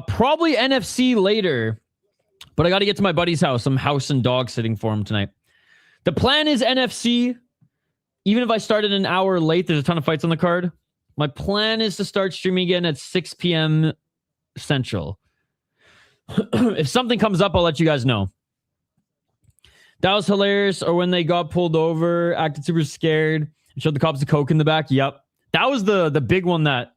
Probably NFC later, but I got to get to my buddy's house. I'm house and dog sitting for him tonight. The plan is NFC. Even if I started an hour late, there's a ton of fights on the card. My plan is to start streaming again at 6 p.m. Central. If something comes up, I'll let you guys know. That was hilarious. Or when they got pulled over, acted super scared, and showed the cops the coke in the back. Yep. That was the big one that...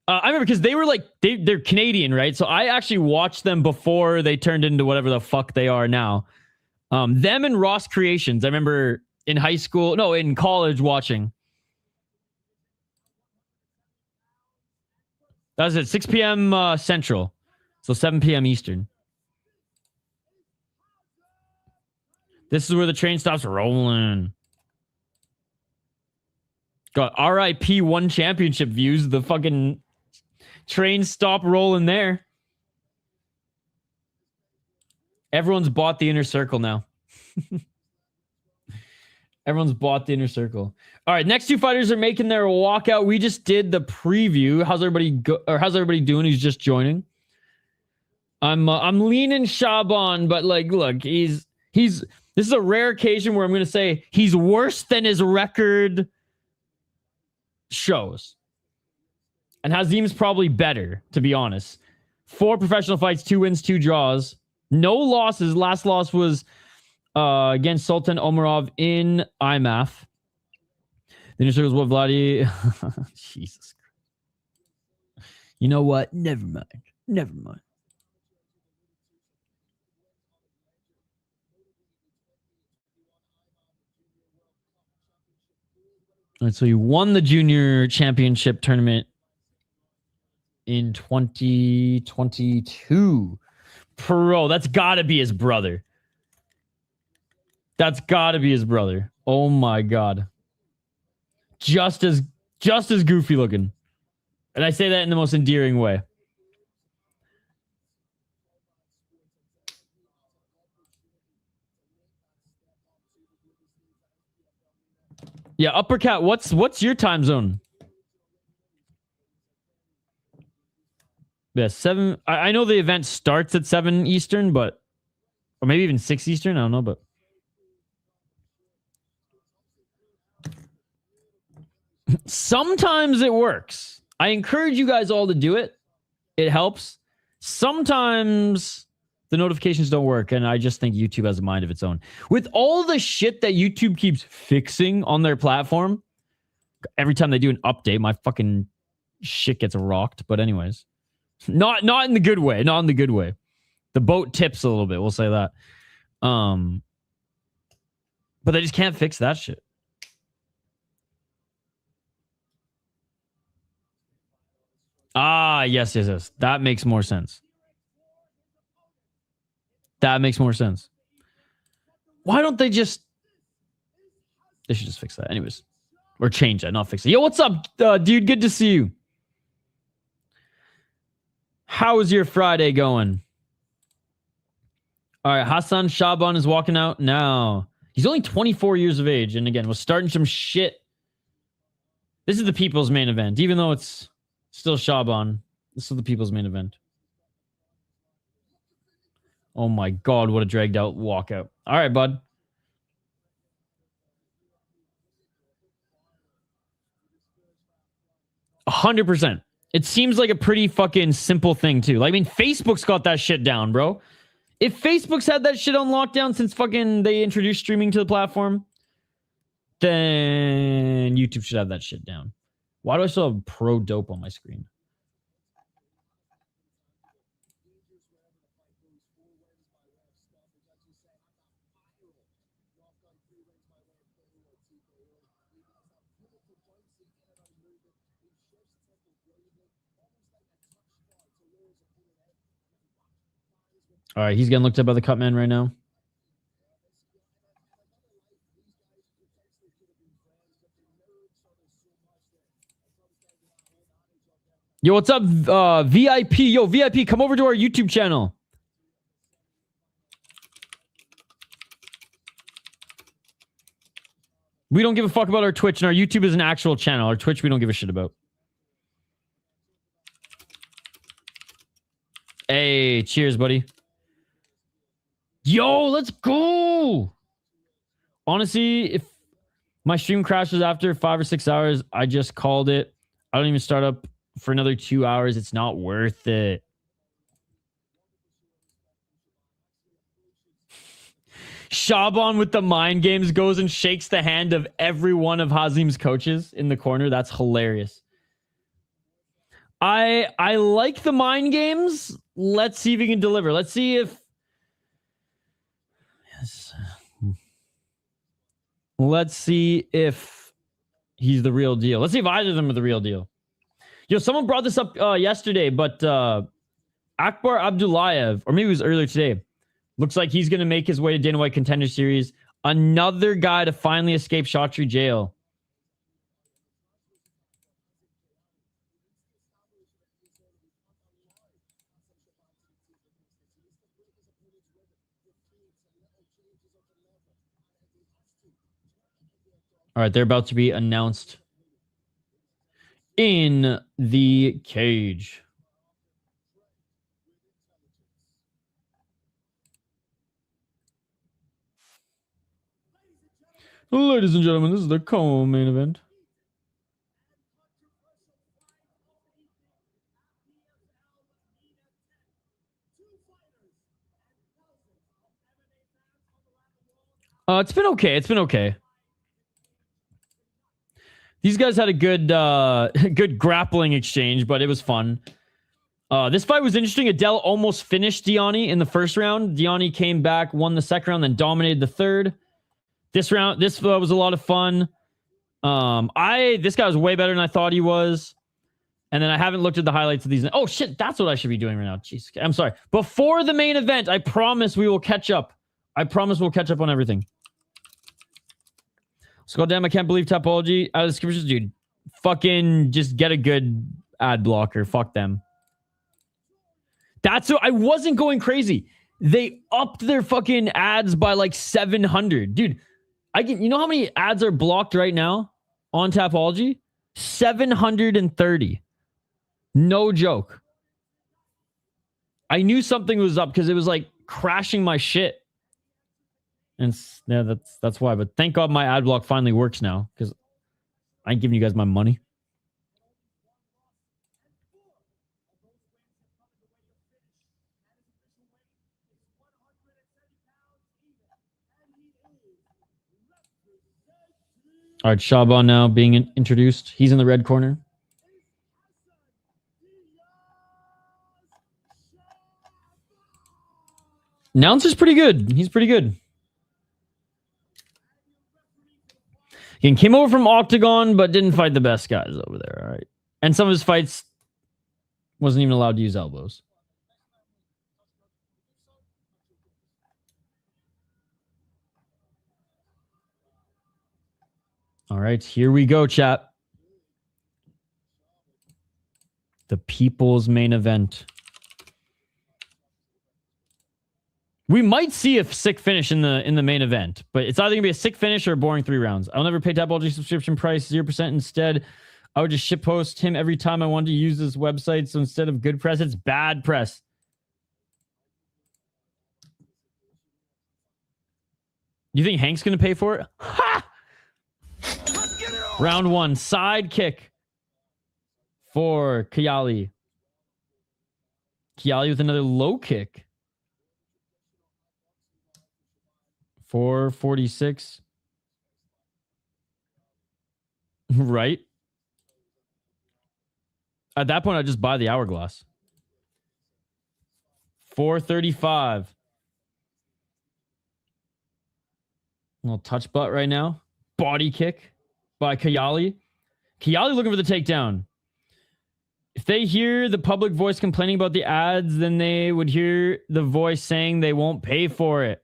I remember because they were like, they're Canadian, right? So I actually watched them before they turned into whatever the fuck they are now. Them and Ross Creations. I remember in high school, no, in college watching. That was at 6 p.m. Central. So 7 p.m. Eastern. This is where the train stops rolling. Got RIP 1 championship views. The fucking train stop rolling there. Everyone's bought the inner circle now. Everyone's bought the inner circle. All right, next 2 fighters are making their walkout. We just did the preview. How's everybody doing? Who's just joining? I'm leaning Shaaban, but like, look, he's. This is a rare occasion where I'm going to say he's worse than his record shows. And Hazim's probably better, to be honest. 4 professional fights, 2 wins, 2 draws. No losses. Last loss was against Sultan Omarov in IMAF. Then it circles with Vladi. Jesus Christ. You know what? Never mind. Never mind. All right, so he won the junior championship tournament in 2022. Pro, that's got to be his brother. That's got to be his brother. Oh my god. Just as goofy looking. And I say that in the most endearing way. Yeah, Uppercat, what's your time zone? Yeah, 7. I know the event starts at 7 Eastern, but or maybe even 6 Eastern, I don't know, but sometimes it works. I encourage you guys all to do it. It helps. Sometimes the notifications don't work, and I just think YouTube has a mind of its own. With all the shit that YouTube keeps fixing on their platform, every time they do an update, my fucking shit gets rocked. But anyways, not in the good way. Not in the good way. The boat tips a little bit. We'll say that. But they just can't fix that shit. Ah, yes. That makes more sense. That makes more sense. Why don't they just... They should just fix that. Anyways. Or change that, not fix it. Yo, what's up, dude? Good to see you. How is your Friday going? All right, Hassan Shaaban is walking out now. He's only 24 years of age, and again, was starting some shit. This is the people's main event, even though it's still Shaaban. This is the people's main event. Oh my god, what a dragged out walkout. All right, bud. $100%. It seems like a pretty fucking simple thing, too. Like, I mean, Facebook's got that shit down, bro. If Facebook's had that shit on lockdown since fucking they introduced streaming to the platform, then YouTube should have that shit down. Why do I still have pro dope on my screen? All right, he's getting looked at by the cut man right now. Yo, what's up, VIP? Yo, VIP, come over to our YouTube channel. We don't give a fuck about our Twitch, and our YouTube is an actual channel. Our Twitch, we don't give a shit about. Hey, cheers, buddy. Yo, let's go. Honestly, if my stream crashes after 5 or 6 hours, I just called it. I don't even start up for another 2 hours. It's not worth it. Shaaban with the mind games goes and shakes the hand of every one of Hazim's coaches in the corner. That's hilarious. I like the mind games. Let's see if he can deliver. Let's see if... Yes. Let's see if he's the real deal. Let's see if either of them are the real deal. Yo, someone brought this up yesterday, but Akbar Abdullayev, or maybe it was earlier today, looks like he's going to make his way to Dana White Contender Series. Another guy to finally escape Shotri jail. All right, they're about to be announced in the cage. Ladies and gentlemen, this is the co-main event. It's been okay. It's been okay. These guys had a good good grappling exchange, but it was fun. This fight was interesting. Adel almost finished Diani in the first round. Diani came back, won the second round, then dominated the third. This round, this was a lot of fun. This guy was way better than I thought he was. And then I haven't looked at the highlights of these. Oh shit, that's what I should be doing right now. Jeez, I'm sorry. Before the main event, I promise we will catch up. I promise we'll catch up on everything. So goddamn, I can't believe Topology out of the descriptions, dude. Fucking just get a good ad blocker. Fuck them. That's what I wasn't going crazy. They upped their fucking ads by like 700. Dude, you know how many ads are blocked right now on Topology? 730. No joke. I knew something was up because it was like crashing my shit. And yeah, that's why. But thank God my ad block finally works now because I ain't giving you guys my money. All right, Shaaban now being introduced. He's in the red corner. Announcer's pretty good. He's pretty good. He came over from Octagon, but didn't fight the best guys over there. All right. And some of his fights wasn't even allowed to use elbows. All right, here we go, chat. The people's main event. We might see a sick finish in the main event, but it's either gonna be a sick finish or a boring 3 rounds. I'll never pay Tapology subscription price 0%. Instead, I would just shitpost him every time I wanted to use this website. So instead of good press, it's bad press. You think Hank's gonna pay for it? Ha! Round 1, side kick for Kayali. Kayali with another low kick. 446. Right? At that point, I'd just buy the hourglass. 435. Little touch butt right now. Body kick by Kayali. Kayali looking for the takedown. If they hear the public voice complaining about the ads, then they would hear the voice saying they won't pay for it.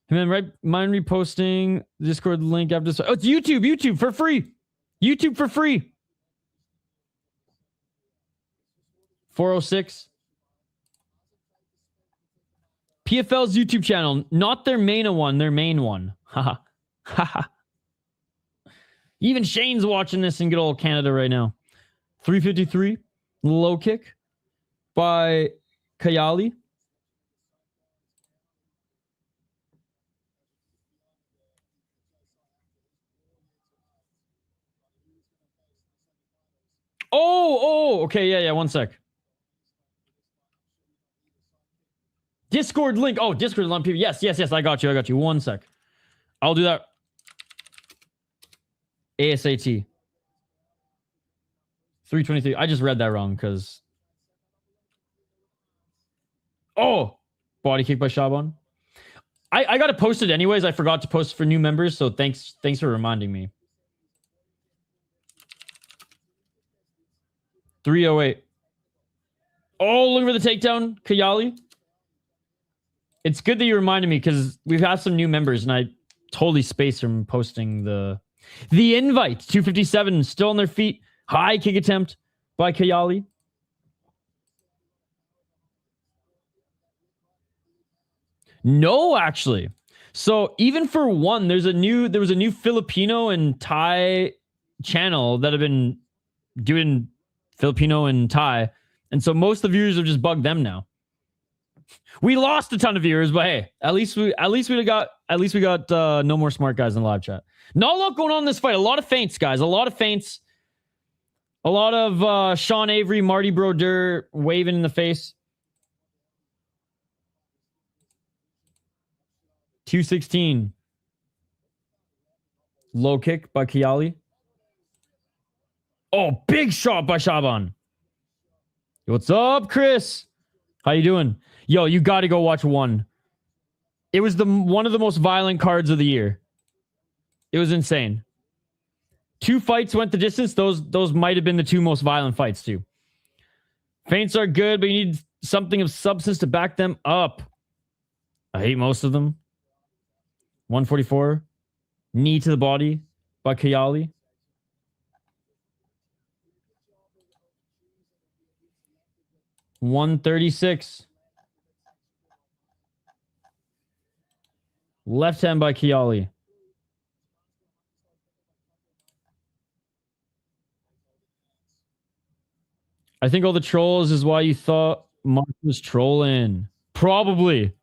And then mind reposting the Discord link after this. Oh, it's YouTube for free. YouTube for free. 406. PFL's YouTube channel, not their MENA one, their main one. Haha. Haha. Even Shane's watching this in good old Canada right now. 353. Low kick by Kayali. Oh, okay, yeah, 1 sec. Discord link. Oh, Discord link. Yes, I got you. 1 sec. I'll do that. ASAT. 323. I just read that wrong because... Oh! Body kick by Shaaban. I got to post it anyways. I forgot to post for new members, so thanks for reminding me. 308. Oh, look for the takedown, Kayali. It's good that you reminded me because we've had some new members and I totally spaced from posting the invite. 257 still on their feet. High kick attempt by Kayali. No, actually. So even for one, there was a new Filipino and Thai channel that have been doing Filipino and Thai, and so most of the viewers have just bugged them now. We lost a ton of viewers, but hey, at least we got no more smart guys in the live chat. Not a lot going on in this fight. A lot of feints, guys. A lot of feints. A lot of Sean Avery, Marty Brodeur waving in the face. 216. Low kick by Kayali. Oh, big shot by Shaaban. What's up, Chris? How you doing? Yo, you got to go watch one. It was one of the most violent cards of the year. It was insane. 2 fights went the distance. Those might have been the 2 most violent fights too. Feints are good, but you need something of substance to back them up. I hate most of them. 144. Knee to the body by Kayali. $136. Left hand by Kayali. I think all the trolls is why you thought Mark was trolling. Probably.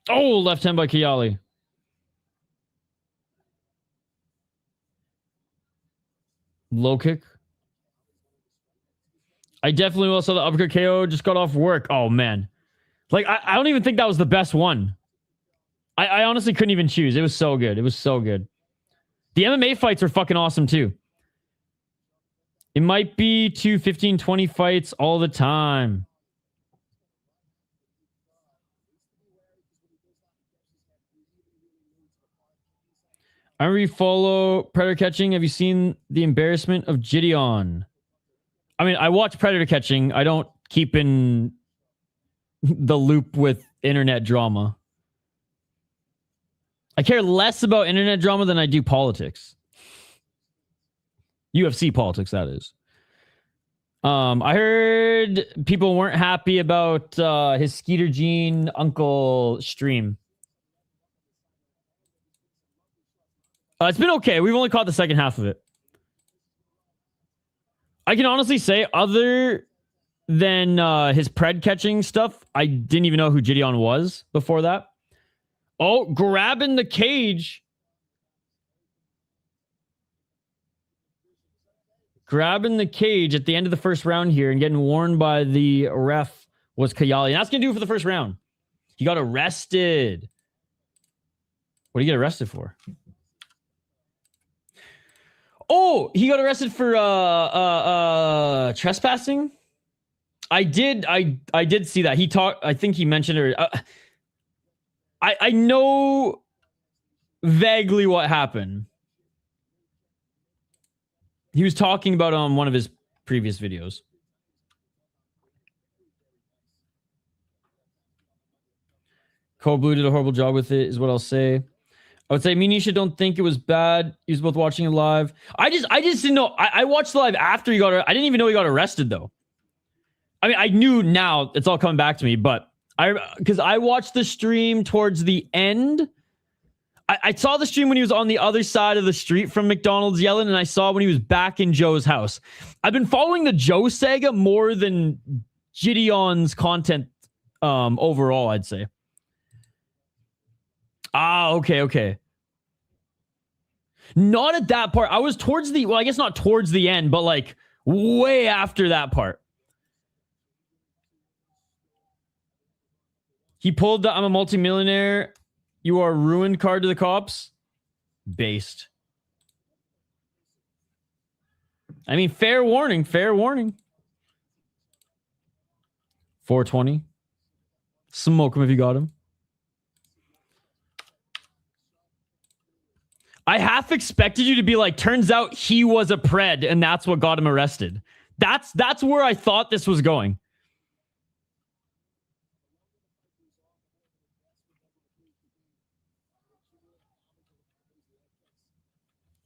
Oh, left hand by Kayali. Low kick. I definitely will saw the uppercut KO. Just got off work. Oh, man. Like, I don't even think that was the best one. I honestly couldn't even choose. It was so good. It was so good. The MMA fights are fucking awesome, too. It might be 2 15, 20 fights all the time. I refollow Predator Catching. Have you seen the embarrassment of Gideon? I mean, I watch Predator Catching. I don't keep in the loop with internet drama. I care less about internet drama than I do politics. UFC politics, that is. I heard people weren't happy about his Skeeter Jean uncle stream. It's been okay. We've only caught the second half of it. I can honestly say, other than his pred catching stuff, I didn't even know who Gideon was before that. Oh, grabbing the cage. Grabbing the cage at the end of the first round here and getting warned by the ref was Kayali. And that's going to do it for the first round. He got arrested. What did he get arrested for? Oh, he got arrested for trespassing. I did see that. He talked, I think he mentioned it. I know vaguely what happened. He was talking about it on one of his previous videos. Cold Blue did a horrible job with it, is what I'll say. I would say me and Nisha don't think it was bad. He was both watching it live. I just didn't know. I watched the live after he got. I didn't even know he got arrested though. I mean, I knew now. It's all coming back to me, but because I watched the stream towards the end. I saw the stream when he was on the other side of the street from McDonald's yelling, and I saw when he was back in Joe's house. I've been following the Joe saga more than Gideon's content overall, I'd say. Okay. Not at that part. I was towards the, well, I guess not towards the end, but like way after that part. He pulled the I'm a multimillionaire, you are ruined card to the cops. Based. I mean, fair warning. 420. Smoke him if you got him. I half expected you to be like, turns out he was a pred and that's what got him arrested. That's where I thought this was going.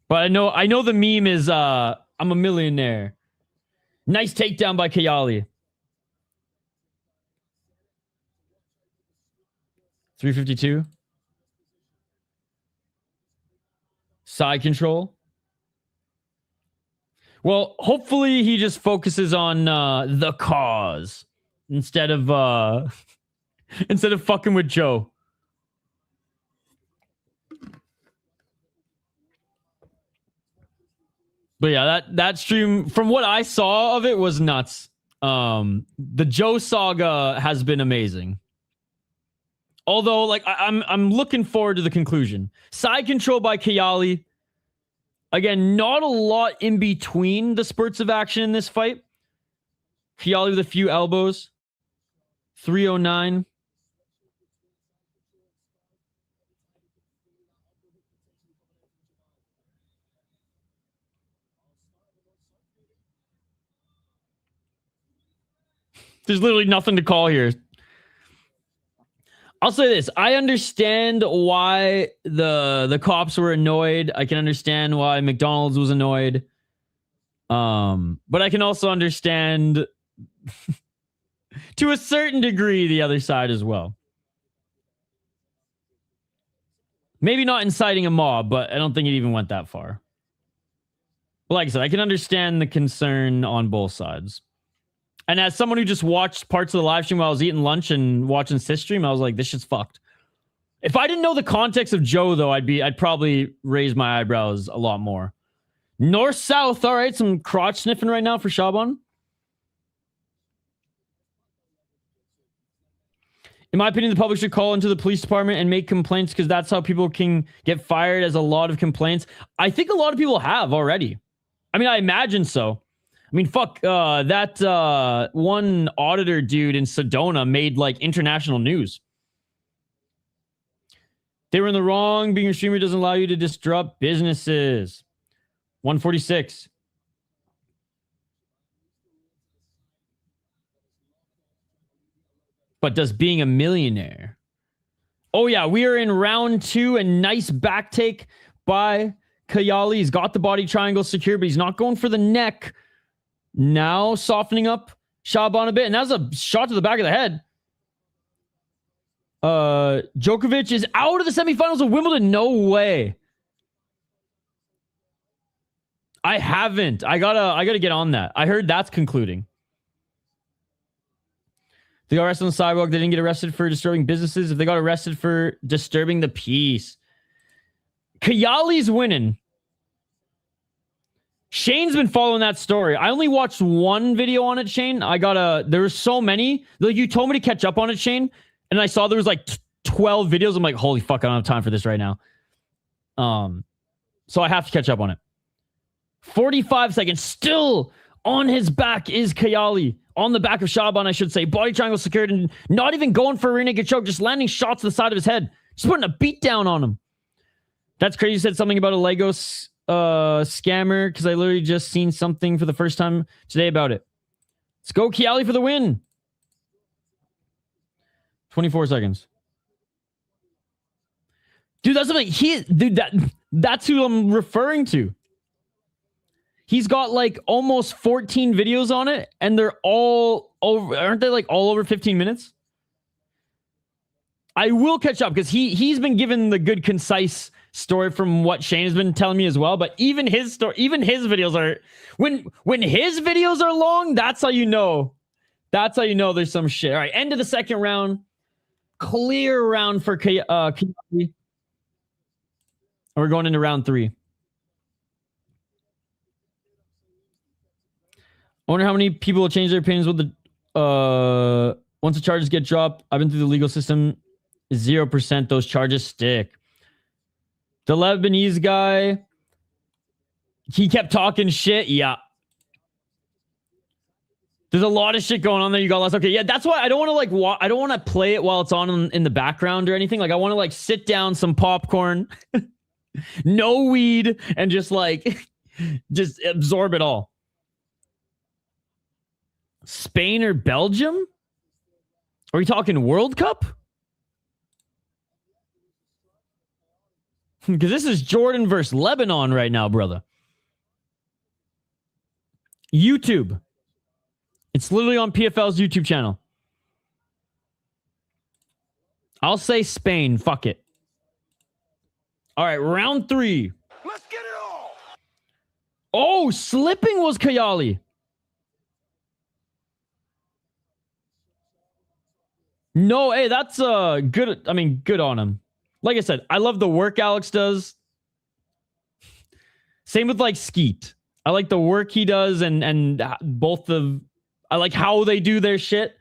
But I know the meme is I'm a millionaire. Nice takedown by Kayali. 352. Side control. Well, hopefully he just focuses on the cause instead of fucking with Joe. But yeah, that stream, from what I saw of it, was nuts. The Joe saga has been amazing. Although, like, I'm looking forward to the conclusion. Side control by Kayali. Again, not a lot in between the spurts of action in this fight. Kayali with a few elbows. 309. There's literally nothing to call here. I'll say this. I understand why the cops were annoyed. I can understand why McDonald's was annoyed. But I can also understand to a certain degree the other side as well. Maybe not inciting a mob, but I don't think it even went that far. But like I said, I can understand the concern on both sides. And as someone who just watched parts of the live stream while I was eating lunch and watching Sith stream, I was like, this shit's fucked. If I didn't know the context of Joe, though, I'd probably raise my eyebrows a lot more. North-south, all right, some crotch sniffing right now for Shaaban. In my opinion, the public should call into the police department and make complaints because that's how people can get fired, as a lot of complaints. I think a lot of people have already. I mean, I imagine so. I mean, fuck, that one auditor dude in Sedona made, like, international news. They were in the wrong. Being a streamer doesn't allow you to disrupt businesses. 146. But does being a millionaire? Oh, yeah, we are in round 2. A nice back take by Kayali. He's got the body triangle secure, but he's not going for the neck. Now softening up Shaaban a bit. And that was a shot to the back of the head. Djokovic is out of the semifinals of Wimbledon. No way. I haven't. I gotta get on that. I heard that's concluding. They got arrested on the sidewalk. They didn't get arrested for disturbing businesses. If they got arrested for disturbing the peace. Kayali's winning. Shane's been following that story. I only watched one video on it, Shane. There were so many. Like, you told me to catch up on it, Shane. And I saw there was like 12 videos. I'm like, holy fuck, I don't have time for this right now. So I have to catch up on it. 45 seconds. Still on his back is Kayali. On the back of Shaaban, I should say. Body triangle secured and not even going for a rear naked choke. Just landing shots to the side of his head. Just putting a beat down on him. That's crazy. You said something about a Lego scammer, because I literally just seen something for the first time today about it. Let's go, Kayali, for the win. 24 seconds. Dude, that's something that's who I'm referring to. He's got like almost 14 videos on it, and they're all over. Aren't they like all over 15 minutes? I will catch up because he's been given the good, concise story from what Shane has been telling me as well. But even his videos are when his videos are long, that's how you know. That's how you know there's some shit. All right, end of the second round. Clear round for Kayali. We're going into round 3. I wonder how many people will change their opinions with the once the charges get dropped. I've been through the legal system. 0% those charges stick. The Lebanese guy, he kept talking shit. Yeah. There's a lot of shit going on there. You got lost. Okay, yeah, that's why I don't want to I don't want to play it while it's on in the background or anything. Like I want to like sit down, some popcorn, no weed, and just like just absorb it all. Spain or Belgium? Are we talking World Cup? Because this is Jordan versus Lebanon right now, brother. YouTube. It's literally on PFL's YouTube channel. I'll say Spain. Fuck it. All right, round 3. Let's get it all. Oh, slipping was Kayali. No, hey, that's good. I mean, good on him. Like I said, I love the work Alex does. Same with like Skeet. I like the work he does and both of I like how they do their shit.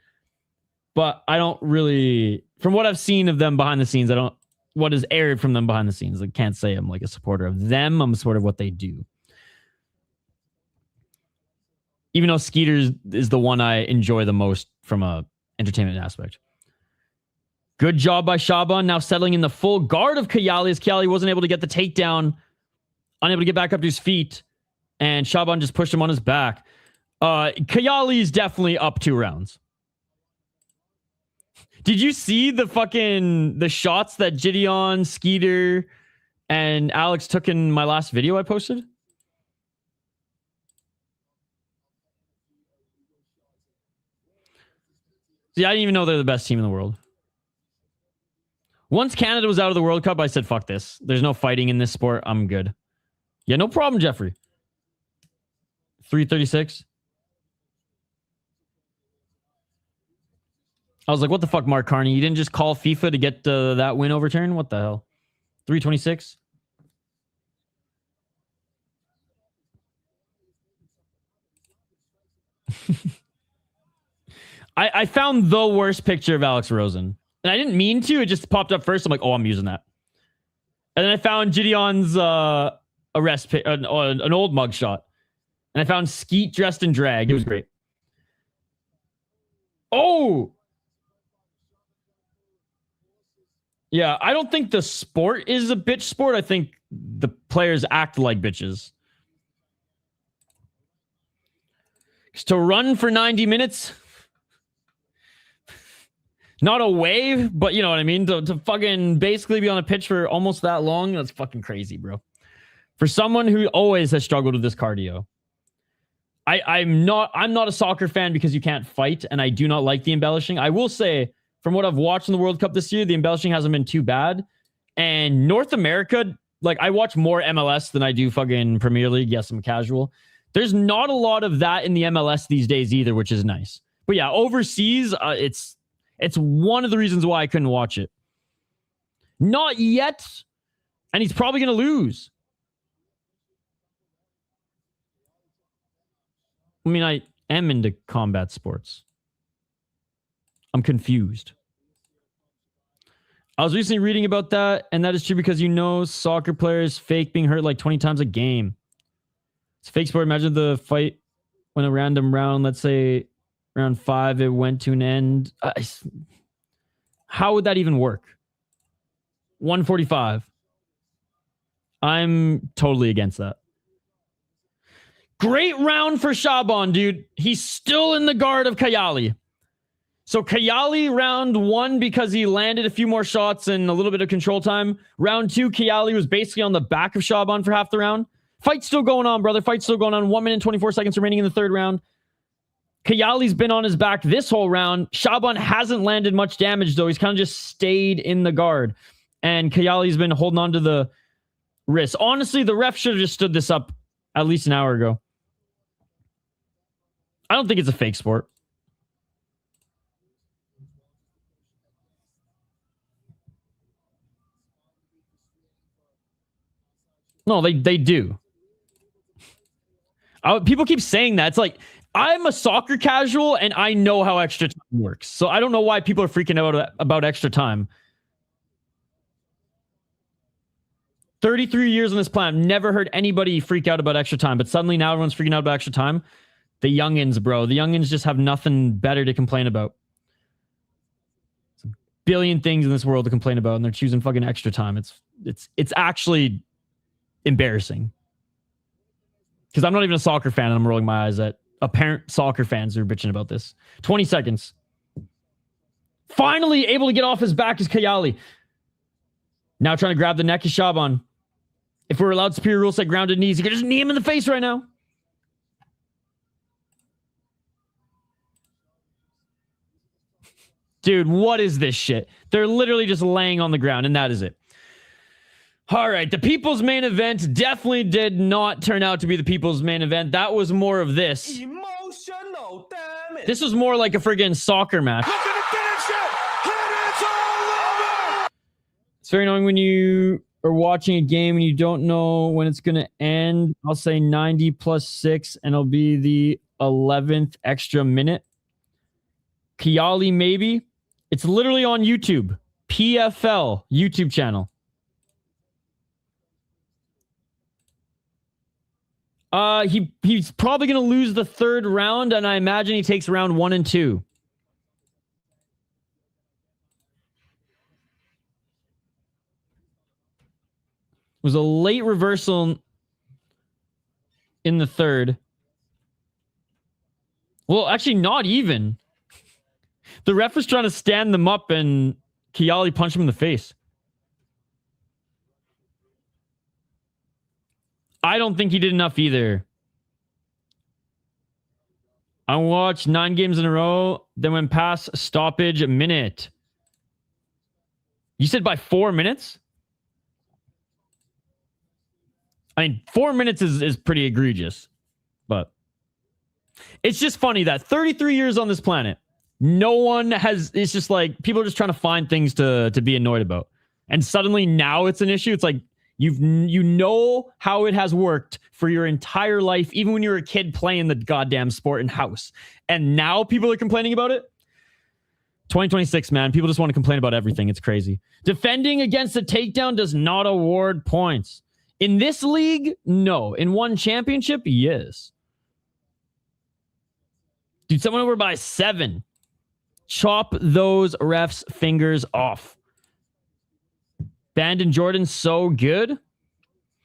But I don't really, from what I've seen of them behind the scenes, what is aired from them behind the scenes, I can't say I'm like a supporter of them. I'm a supporter of what they do. Even though Skeeter is the one I enjoy the most from a entertainment aspect. Good job by Shaaban. Now settling in the full guard of Kayali as Kayali wasn't able to get the takedown. Unable to get back up to his feet. And Shaaban just pushed him on his back. Kayali is definitely up 2 rounds. Did you see the shots that Gideon, Skeeter, and Alex took in my last video I posted? See, I didn't even know they're the best team in the world. Once Canada was out of the World Cup, I said, fuck this. There's no fighting in this sport. I'm good. Yeah, no problem, Jeffrey. 336. I was like, what the fuck, Mark Carney? You didn't just call FIFA to get that win overturned? What the hell? 326. I found the worst picture of Alex Rosen. And I didn't mean to. It just popped up first. I'm like, oh, I'm using that. And then I found Gideon's arrest pic, an old mugshot. And I found Skeet dressed in drag. It was great. Oh! Yeah, I don't think the sport is a bitch sport. I think the players act like bitches. To run for 90 minutes... Not a wave, but you know what I mean? To fucking basically be on a pitch for almost that long, that's fucking crazy, bro. For someone who always has struggled with this cardio. I'm not a soccer fan because you can't fight, and I do not like the embellishing. I will say, from what I've watched in the World Cup this year, the embellishing hasn't been too bad. And North America, like I watch more MLS than I do fucking Premier League. Yes, I'm casual. There's not a lot of that in the MLS these days either, which is nice. But yeah, overseas, it's one of the reasons why I couldn't watch it. Not yet. And he's probably going to lose. I mean, I am into combat sports. I'm confused. I was recently reading about that, and that is true because soccer players fake being hurt like 20 times a game. It's a fake sport. Imagine the fight when a random round, let's say... Round 5, it went to an end. How would that even work? 145. I'm totally against that. Great round for Shaaban, dude. He's still in the guard of Kayali. So Kayali round 1 because he landed a few more shots and a little bit of control time. Round 2, Kayali was basically on the back of Shaaban for half the round. Fight's still going on, brother. Fight's still going on. 1 minute and 24 seconds remaining in the third round. Kayali's been on his back this whole round. Shaaban hasn't landed much damage, though. He's kind of just stayed in the guard. And Kayali's been holding on to the wrist. Honestly, the ref should have just stood this up at least an hour ago. I don't think it's a fake sport. No, they do. People keep saying that. It's like, I'm a soccer casual and I know how extra time works. So I don't know why people are freaking out about extra time. 33 years on this planet, never heard anybody freak out about extra time, but suddenly now everyone's freaking out about extra time. The youngins, bro. The youngins just have nothing better to complain about. There's a billion things in this world to complain about, and they're choosing fucking extra time. It's actually embarrassing. Because I'm not even a soccer fan, and I'm rolling my eyes at apparent soccer fans who are bitching about this. 20 seconds. Finally able to get off his back is Kayali. Now trying to grab the neck is Shaaban. If we're allowed superior rules like grounded knees, you can just knee him in the face right now. Dude, what is this shit? They're literally just laying on the ground, and that is it. All right, the people's main event definitely did not turn out to be the people's main event. That was more of this. Emotional damage. This was more like a friggin' soccer match. Look at the finish it, and it's all over. It's very annoying when you are watching a game and you don't know when it's going to end. I'll say 90 plus 6, and it'll be the 11th extra minute. Kayali, maybe. It's literally on YouTube. PFL YouTube channel. He's probably going to lose the third round, and I imagine he takes round 1 and 2. It was a late reversal in the third. Well, actually, not even. The ref was trying to stand them up, and Kayali punched him in the face. I don't think he did enough either. I watched 9 games in a row, then went past stoppage a minute. You said by 4 minutes? I mean, 4 minutes is pretty egregious. But it's just funny that 33 years on this planet, no one has... It's just like, people are just trying to find things to be annoyed about. And suddenly now it's an issue. It's like, you know how it has worked for your entire life, even when you were a kid playing the goddamn sport in house. And now people are complaining about it? 2026, man. People just want to complain about everything. It's crazy. Defending against a takedown does not award points. In this league, no. In one championship, yes. Dude, someone over by 7. Chop those refs' fingers off. Banned in Jordan, so good.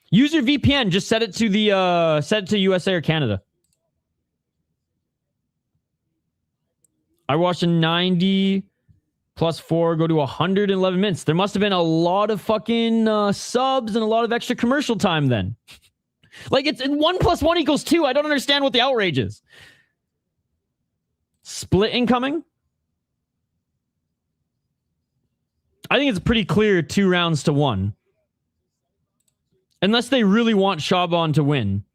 Use your VPN. Just set it to the USA or Canada. I watched a 90 plus 4 go to 111 minutes. There must have been a lot of fucking subs and a lot of extra commercial time then. Like, it's 1 plus 1 equals 2. I don't understand what the outrage is. Split incoming. I think it's pretty clear 2 rounds to 1. Unless they really want Shaaban to win.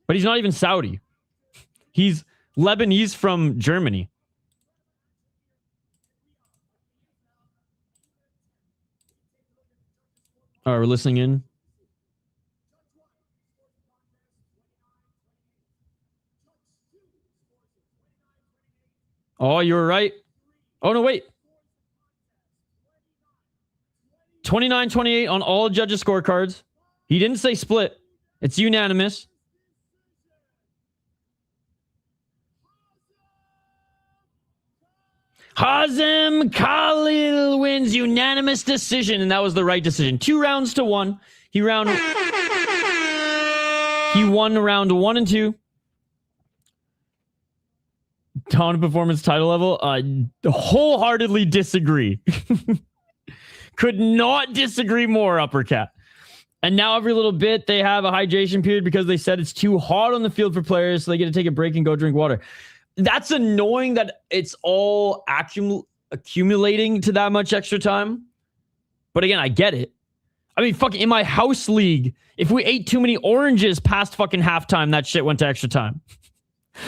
But he's not even Saudi. He's Lebanese from Germany. All right, we're listening in. Oh, you were right. Oh, no, wait. 29-28 on all judges' scorecards. He didn't say split. It's unanimous. Hazem Khalil wins unanimous decision, and that was the right decision. 2 rounds to 1. He won round 1 and 2. Dominant performance title level. Wholeheartedly disagree. Could not disagree more, Uppercat. And now every little bit they have a hydration period because they said it's too hot on the field for players, so they get to take a break and go drink water. That's annoying that it's all accumulating to that much extra time. But again, I get it. I mean, fucking in my house league, if we ate too many oranges past fucking halftime, that shit went to extra time.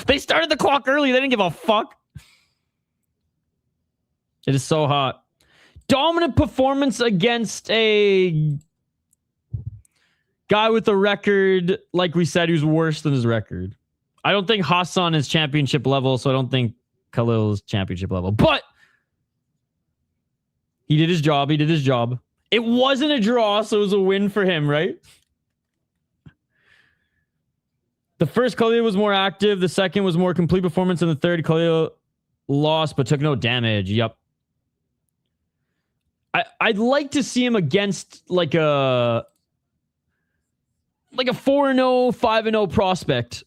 They started the clock early. They didn't give a fuck. It is so hot. Dominant performance against a guy with a record, like we said, who's worse than his record. I don't think Hassan is championship level, so I don't think Khalil is championship level. But he did his job. He did his job. It wasn't a draw, so it was a win for him, right? The first Khalil was more active. The second was more complete performance. And the third Khalil lost, but took no damage. Yep. I'd like to see him against like a 4-0, 5-0 prospect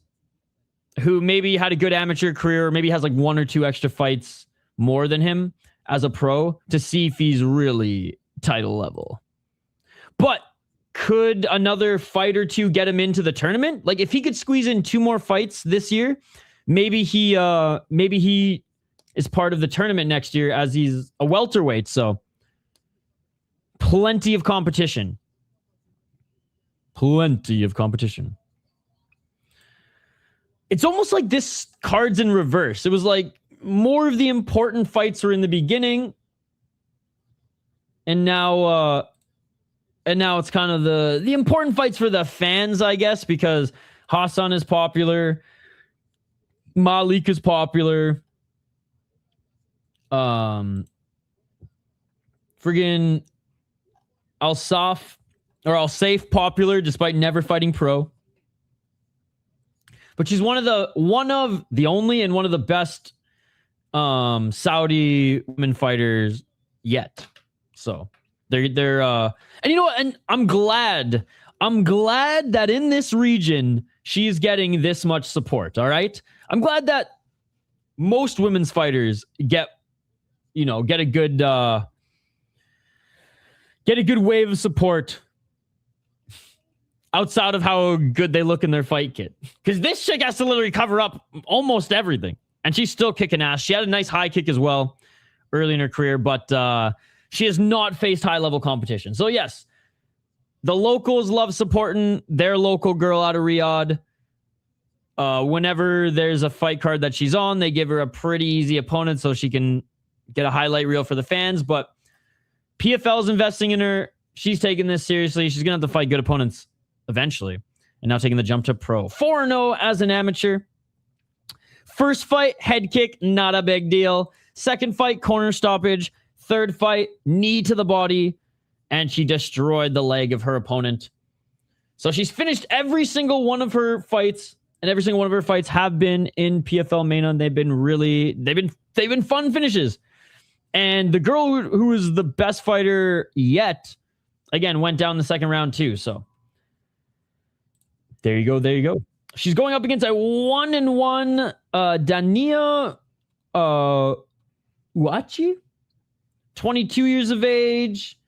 who maybe had a good amateur career, or maybe has like 1 or 2 extra fights more than him as a pro, to see if he's really title level. But could another fight or two get him into the tournament? Like if he could squeeze in 2 more fights this year, maybe he is part of the tournament next year, as he's a welterweight. So plenty of competition. Plenty of competition. It's almost like this card's in reverse. It was like more of the important fights were in the beginning, and now it's kind of the important fights for the fans, I guess, because Hassan is popular, Malik is popular, friggin' Alsaif popular despite never fighting pro. But she's one of the only and one of the best Saudi women fighters yet. So they're and you know what? And I'm glad that in this region she's getting this much support. All right. I'm glad that most women's fighters get a good wave of support outside of how good they look in their fight kit. Because this chick has to literally cover up almost everything. And she's still kicking ass. She had a nice high kick as well early in her career, but she has not faced high-level competition. So yes, the locals love supporting their local girl out of Riyadh. Whenever there's a fight card that she's on, they give her a pretty easy opponent so she can get a highlight reel for the fans. But PFL's investing in her. She's taking this seriously. She's going to have to fight good opponents eventually. And now taking the jump to pro. 4-0 as an amateur. First fight, head kick, not a big deal. Second fight, corner stoppage. Third fight, knee to the body. And she destroyed the leg of her opponent. So she's finished every single one of her fights. And every single one of her fights have been in PFL MENA. And they've been fun finishes. And the girl who is the best fighter yet, again, went down the second round too. So there you go. She's going up against a 1-1 Dania Ouhachii, 22 years of age.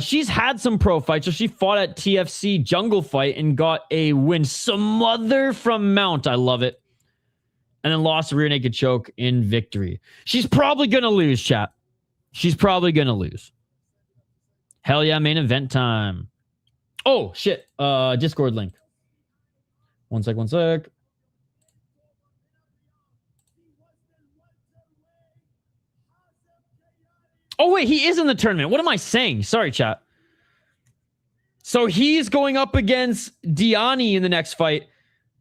She's had some pro fights. So she fought at TFC Jungle Fight and got a win. Smother from Mount. I love it. And then lost a rear naked choke in victory. She's probably going to lose, chat. She's probably going to lose. Hell yeah, main event time. Oh, shit. Discord link. One sec. Oh, wait, he is in the tournament. What am I saying? Sorry, chat. So he's going up against Diani in the next fight.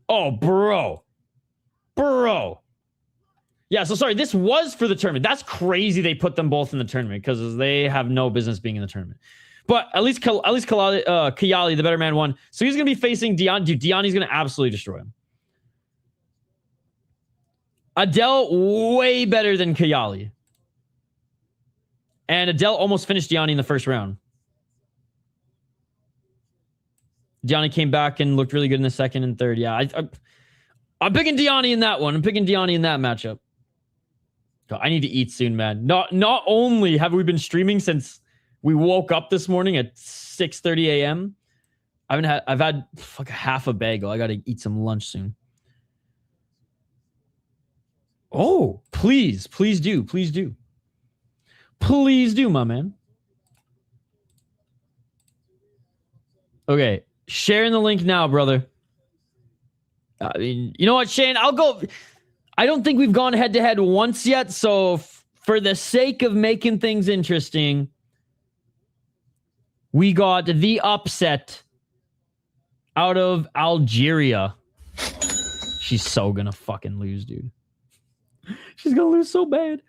Oh, bro. Yeah, so sorry, this was for the tournament. That's crazy they put them both in the tournament because they have no business being in the tournament. But at least Kayali, the better man, won. So he's going to be facing Diani. Dude, Diani's going to absolutely destroy him. Adel, way better than Kayali. And Adel almost finished Diani in the first round. Diani came back and looked really good in the second and third. Yeah, I'm picking Diani in that one. I'm picking Diani in that matchup. God, I need to eat soon, man. Not only have we been streaming since we woke up this morning at 6:30 a.m. I've had like half a bagel. I got to eat some lunch soon. Oh, please do, my man. Okay, sharing the link now, brother. I mean, you know what, Shane? I'll go. I don't think we've gone head to head once yet. So for the sake of making things interesting, we got the upset out of Algeria. She's so gonna fucking lose, dude. She's gonna lose so bad.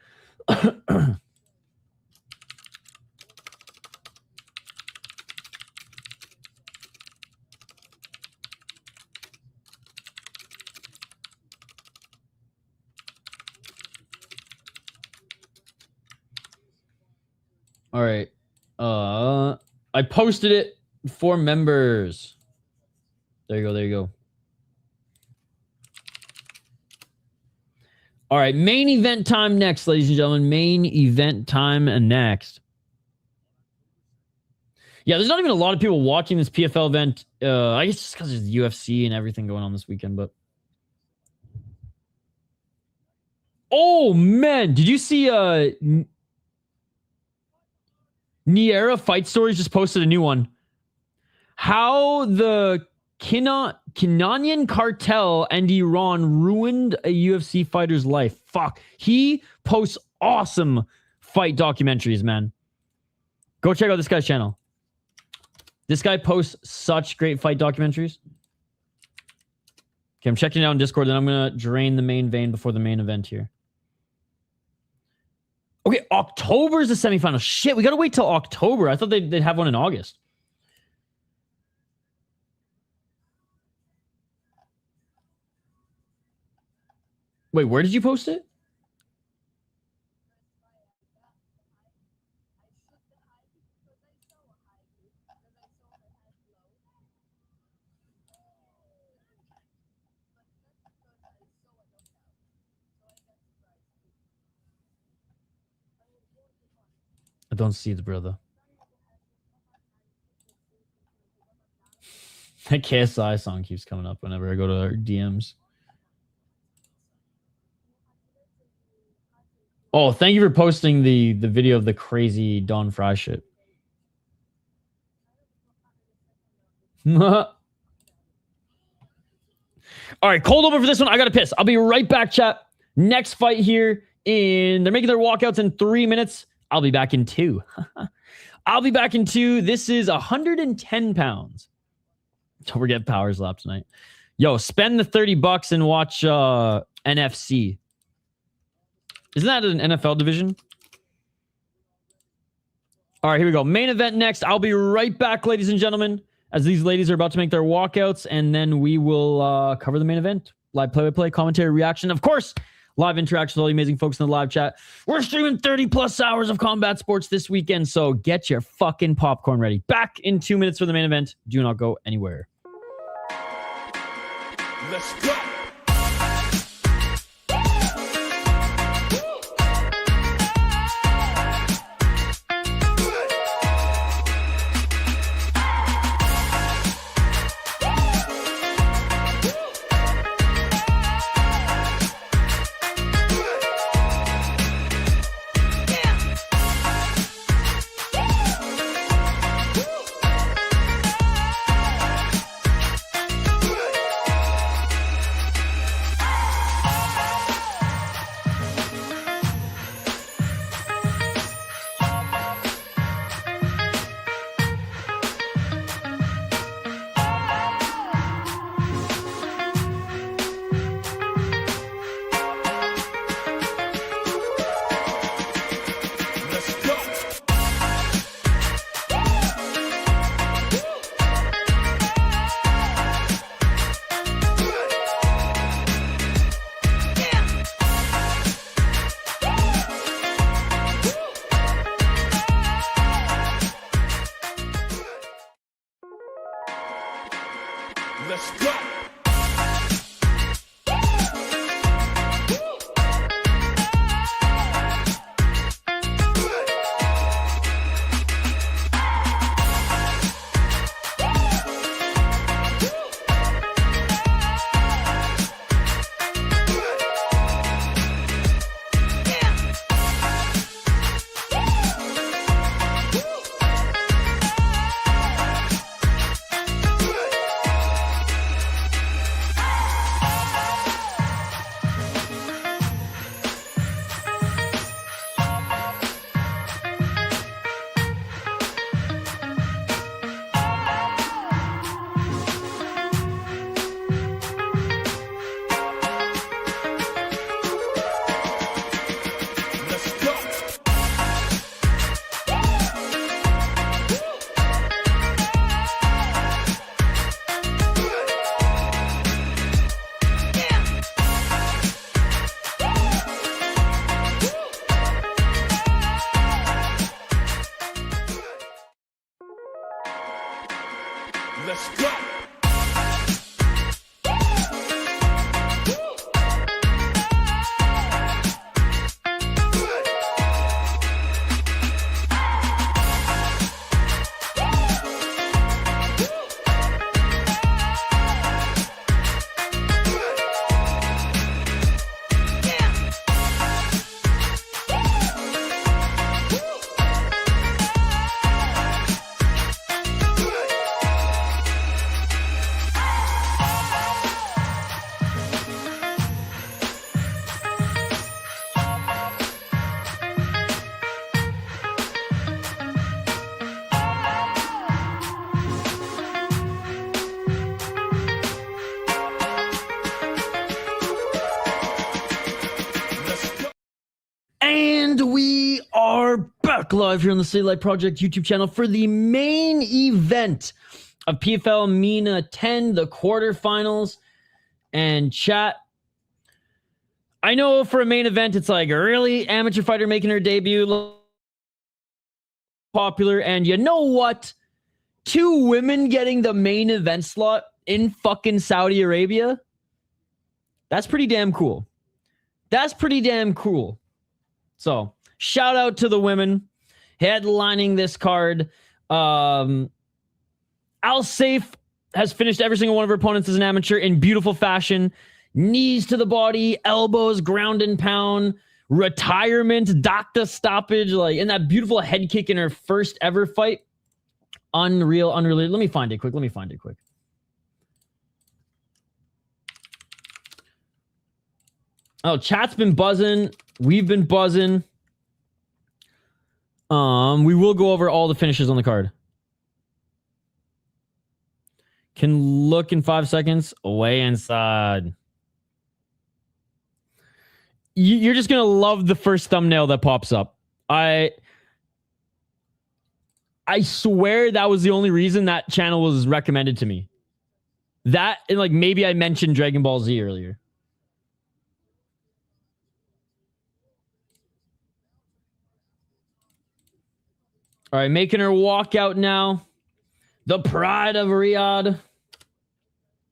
All right. I posted it for members. There you go. All right, main event time next, ladies and gentlemen. Main event time next. Yeah, there's not even a lot of people watching this PFL event. I guess just because there's UFC and everything going on this weekend, but... Oh, man. Did you see... Niera Fight Stories just posted a new one. How the Kenyan cartel and Iran ruined a UFC fighter's life. Fuck. He posts awesome fight documentaries, man. Go check out this guy's channel. This guy posts such great fight documentaries. Okay, I'm checking it out on Discord, then I'm going to drain the main vein before the main event here. Okay, October's the semifinal. Shit, we got to wait till October. I thought they'd have one in August. Wait, where did you post it? I don't see it, brother. That KSI song keeps coming up whenever I go to our DMs. Oh, thank you for posting the video of the crazy Don Fry shit. All right, cold open for this one. I got to piss. I'll be right back, chat. Next fight here they're making their walkouts in 3 minutes. I'll be back in 2. I'll be back in 2. This is 110 pounds. Don't forget Power Slap tonight. Yo, spend the $30 and watch NFC. Isn't that an NFL division? All right, here we go. Main event next. I'll be right back, ladies and gentlemen, as these ladies are about to make their walkouts, and then we will cover the main event. Live play-by-play, commentary, reaction. Of course, live interaction with all the amazing folks in the live chat. We're streaming 30-plus hours of combat sports this weekend, so get your fucking popcorn ready. Back in 2 minutes for the main event. Do not go anywhere. Let's go. Let's go. back live here on the City Light Project YouTube channel for the main event of PFL MENA 10, the quarterfinals. And chat, I know for a main event, it's like, really? Amateur fighter making her debut? Popular. And you know what? 2 women getting the main event slot in fucking Saudi Arabia? That's pretty damn cool. That's pretty damn cool. So, shout out to the women headlining this card. Alsaif has finished every single one of her opponents as an amateur in beautiful fashion. Knees to the body, elbows, ground and pound, retirement, doctor stoppage, like in that beautiful head kick in her first ever fight. Unreal. Let me find it quick. Oh, chat's been buzzing. We've been buzzing. We will go over all the finishes on the card. Can look in 5 seconds. Away inside. You're just gonna love the first thumbnail that pops up. I swear that was the only reason that channel was recommended to me. That and like maybe I mentioned Dragon Ball Z earlier. All right, making her walk out now. The pride of Riyadh. Let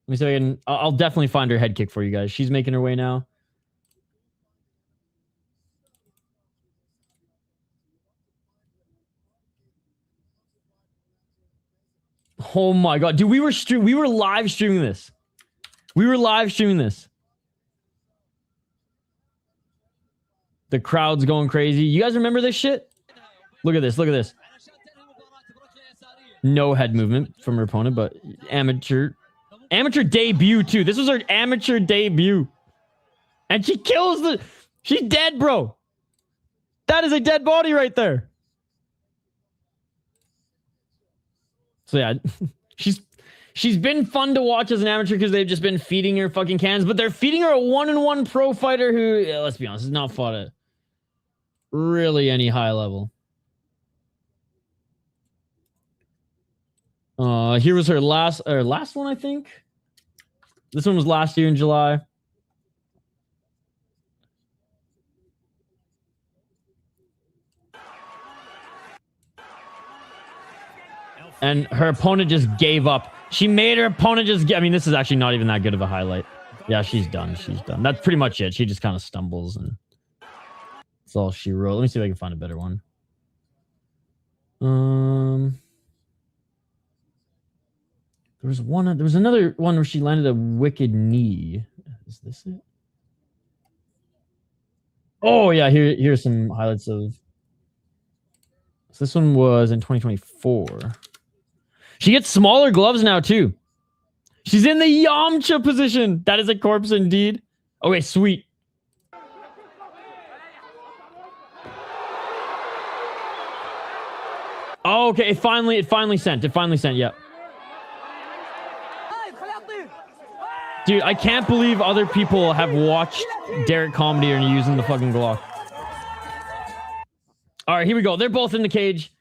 me see if I can... I'll definitely find her head kick for you guys. She's making her way now. Oh my god. Dude, we were live streaming this. The crowd's going crazy. You guys remember this shit? Look at this. No head movement from her opponent, but amateur debut too. This was her amateur debut. And she kills the... She's dead, bro. That is a dead body right there. So yeah, she's been fun to watch as an amateur because they've just been feeding her fucking cans, but they're feeding her a 1-on-1 pro fighter who, let's be honest, has not fought at really any high level. Here was her last one, I think. This one was last year in July. And her opponent just gave up. She made her opponent just... I mean, this is actually not even that good of a highlight. Yeah, she's done. That's pretty much it. She just kind of stumbles and that's all she wrote. Let me see if I can find a better one. There was another one where she landed a wicked knee. Is this it? Oh yeah, here's some highlights of... So this one was in 2024. She gets smaller gloves now too. She's in the Yamcha position. That is a corpse indeed. Okay, sweet. Oh, okay, it finally sent. Yeah. Dude, I can't believe other people have watched Derek comedy and are using the fucking Glock. All right, here we go. They're both in the cage.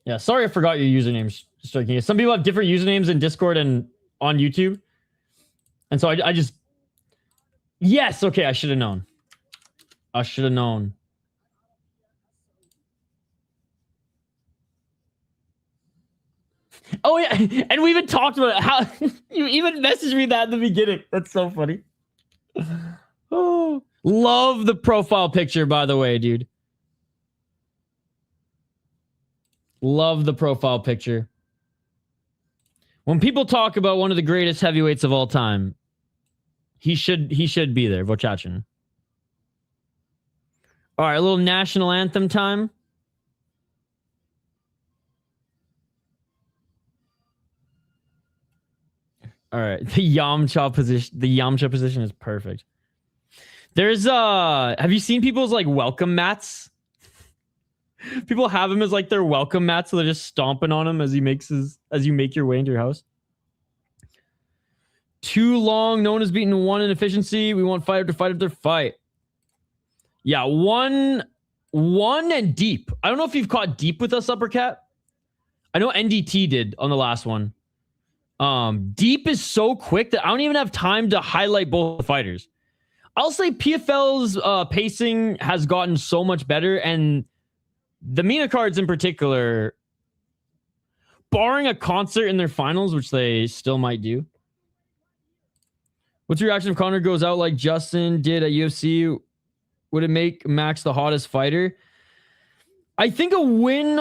Yeah, sorry I forgot your usernames. Some people have different usernames in Discord and on YouTube. And so I just... Yes, okay, I should have known. Oh yeah, and we even talked about it. How you even messaged me that in the beginning. That's so funny. Oh, love the profile picture, by the way, dude. Love the profile picture. When people talk about one of the greatest heavyweights of all time, he should be there, Ouhachi. All right, a little national anthem time. All right, the Yamcha position is perfect. There's have you seen people's like welcome mats? People have him as like their welcome mat, so they're just stomping on him as you make your way into your house. Too long. No one has beaten one in efficiency. We want fight after fight after fight. Yeah, one and deep. I don't know if you've caught deep with us, Uppercat. I know NDT did on the last one. Deep is so quick that I don't even have time to highlight both the fighters. I'll say PFL's pacing has gotten so much better, and the MENA cards in particular, barring a concert in their finals, which they still might do. What's your reaction if Conor goes out like Justin did at UFC? Would it make Max the hottest fighter? I think a win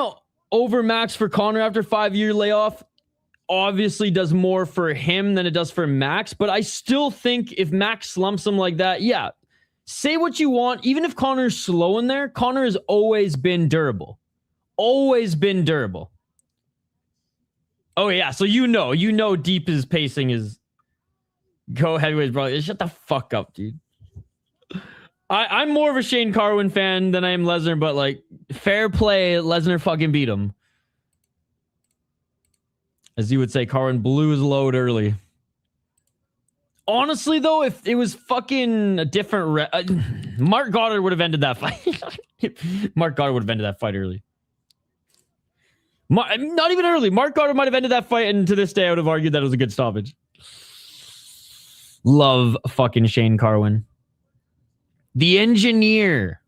over Max for Conor after 5-year layoff obviously does more for him than it does for Max, but I still think if Max slumps him like that, yeah, say what you want. Even if Conor's slow in there, Conor has always been durable. Always been durable. Oh, yeah, so you know Deep is pacing is go heavyweight, bro. Shut the fuck up, dude. I'm more of a Shane Carwin fan than I am Lesnar, but like, fair play, Lesnar fucking beat him. As you would say, Carwin blew his load early. Honestly, though, if it was fucking a different... Mark Goddard would have ended that fight. Mark Goddard would have ended that fight early. Not even early. Mark Goddard might have ended that fight, and to this day, I would have argued that it was a good stoppage. Love fucking Shane Carwin. The engineer.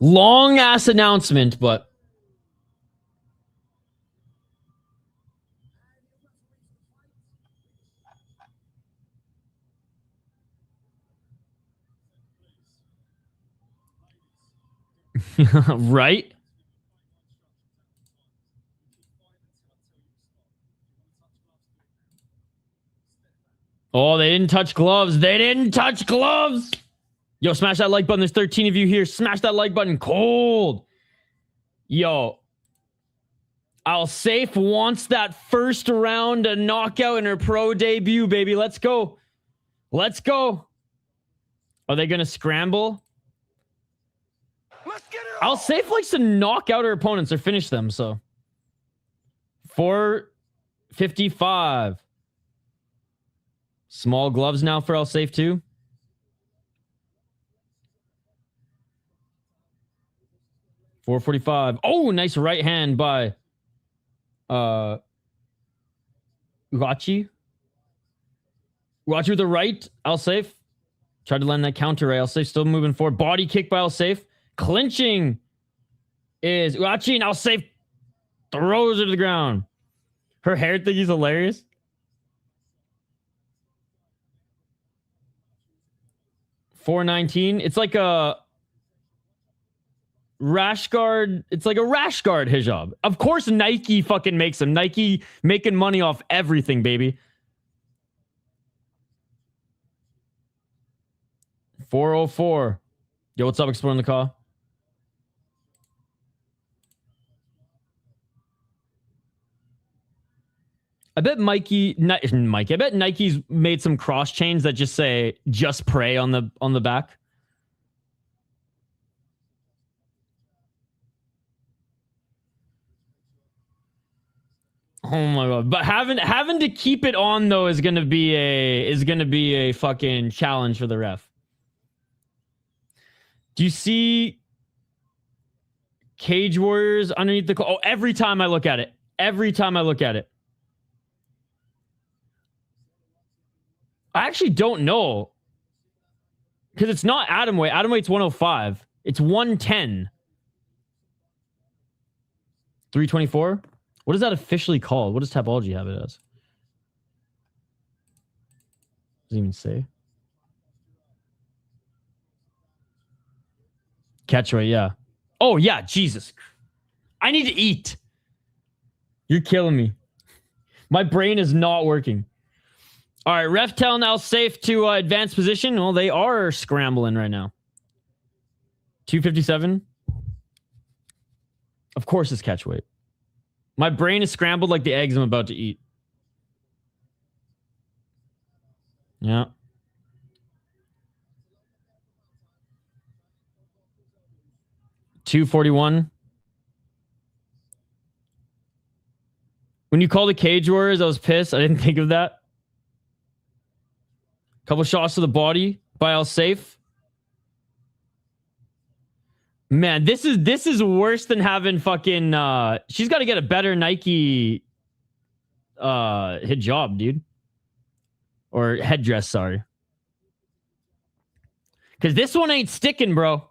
Long ass announcement, but right? Oh, they didn't touch gloves. They didn't touch gloves. Yo, smash that like button. There's 13 of you here. Smash that like button. Cold. Yo. Alsaif wants that first round a knockout in her pro debut, baby. Let's go. Let's go. Are they going to scramble? Let's get it. Alsaif likes to knock out her opponents or finish them, so. 455. Small gloves now for Alsaif too. .445. Oh, nice right hand by Ouhachii. Ouhachii with the right. Alsaif tried to land that counter right. Alsaif still moving forward. Body kick by Alsaif. Clinching is Ouhachii, and Alsaif throws her to the ground. Her hair thing is hilarious. .419. It's like a rash guard. It's like a rash guard hijab. Of course, Nike fucking makes them. Nike making money off everything, baby. 404. Yo, what's up, Exploring the Car? I bet I bet Nike's made some cross chains that just say "just pray" on the back. Oh my god! But having to keep it on though is gonna be a fucking challenge for the ref. Do you see Cage Warriors underneath the? Oh, every time I look at it, I actually don't know because it's not atomweight. Atomweight's 105. It's 110. 324. What is that officially called? What does Tapology have it as? Doesn't even say. Catchweight, yeah. Oh, yeah, Jesus. I need to eat. You're killing me. My brain is not working. All right, ref telling Alsaif to advance position. Well, they are scrambling right now. 257. Of course it's catch weight. My brain is scrambled like the eggs I'm about to eat. Yeah. $241. When you called the Cage Warriors, I was pissed. I didn't think of that. Couple shots to the body by Alsaif. Man, this is worse than having fucking she's got to get a better Nike hijab, dude. Or headdress, sorry. Cuz this one ain't sticking, bro.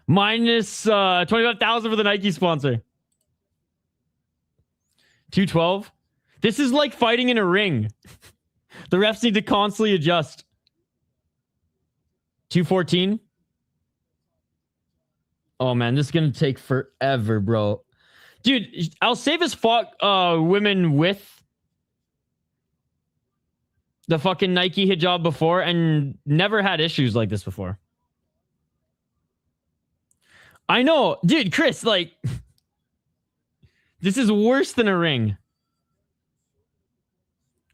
Minus 25,000 for the Nike sponsor. 212. This is like fighting in a ring. The refs need to constantly adjust. 214. Oh, man, this is going to take forever, bro. Dude, Alsaif has fought women with the fucking Nike hijab before and never had issues like this before. I know. Dude, Chris, like, this is worse than a ring.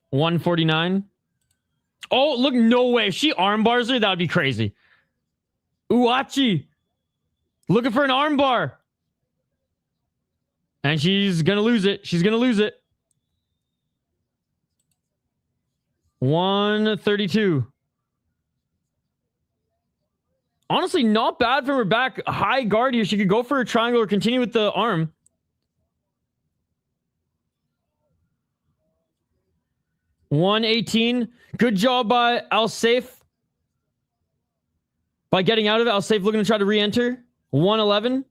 149. Oh, look, no way. If she armbars her, that would be crazy. Ouhachii. Looking for an armbar. And she's going to lose it. She's going to lose it. 132. Honestly, not bad from her back. High guard here. She could go for a triangle or continue with the arm. $118. Good job by Alsaif. By getting out of it, Alsaif looking to try to re-enter. 111.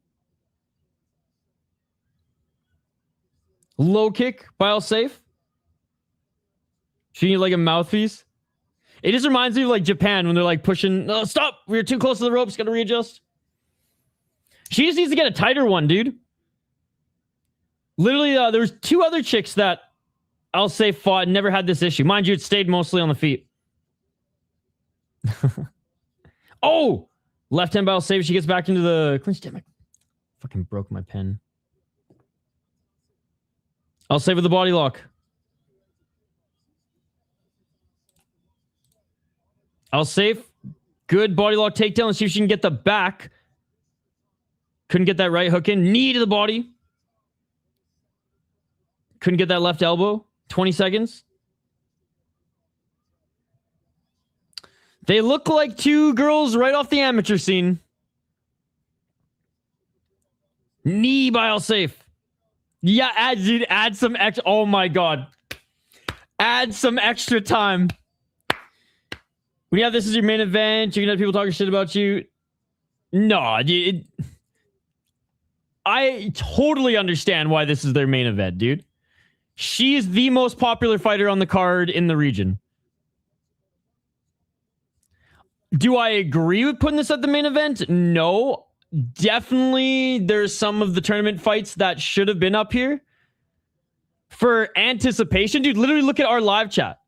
Low kick by Alsaif. She need like a mouthpiece. It just reminds me of like Japan when they're like pushing. Oh, stop! We were too close to the ropes. Got to readjust. She just needs to get a tighter one, dude. Literally, there was two other chicks that Alsaif fought and never had this issue. Mind you, it stayed mostly on the feet. Oh! Left hand by Alsaif. She gets back into the clinch. Damn it. Fucking broke my pen. Alsaif with the body lock. Alsaif. Good body lock takedown. Let's see if she can get the back. Couldn't get that right hook in. Knee to the body. Couldn't get that left elbow. 20 seconds. They look like two girls right off the amateur scene. Knee by Alsaif. Yeah, add some extra. Oh my God. Add some extra time. When you have this as your main event, you're going to have people talking shit about you. No, dude. I totally understand why this is their main event, dude. She is the most popular fighter on the card in the region. Do I agree with putting this at the main event? No. Definitely there's some of the tournament fights that should have been up here. For anticipation, dude, literally look at our live chat.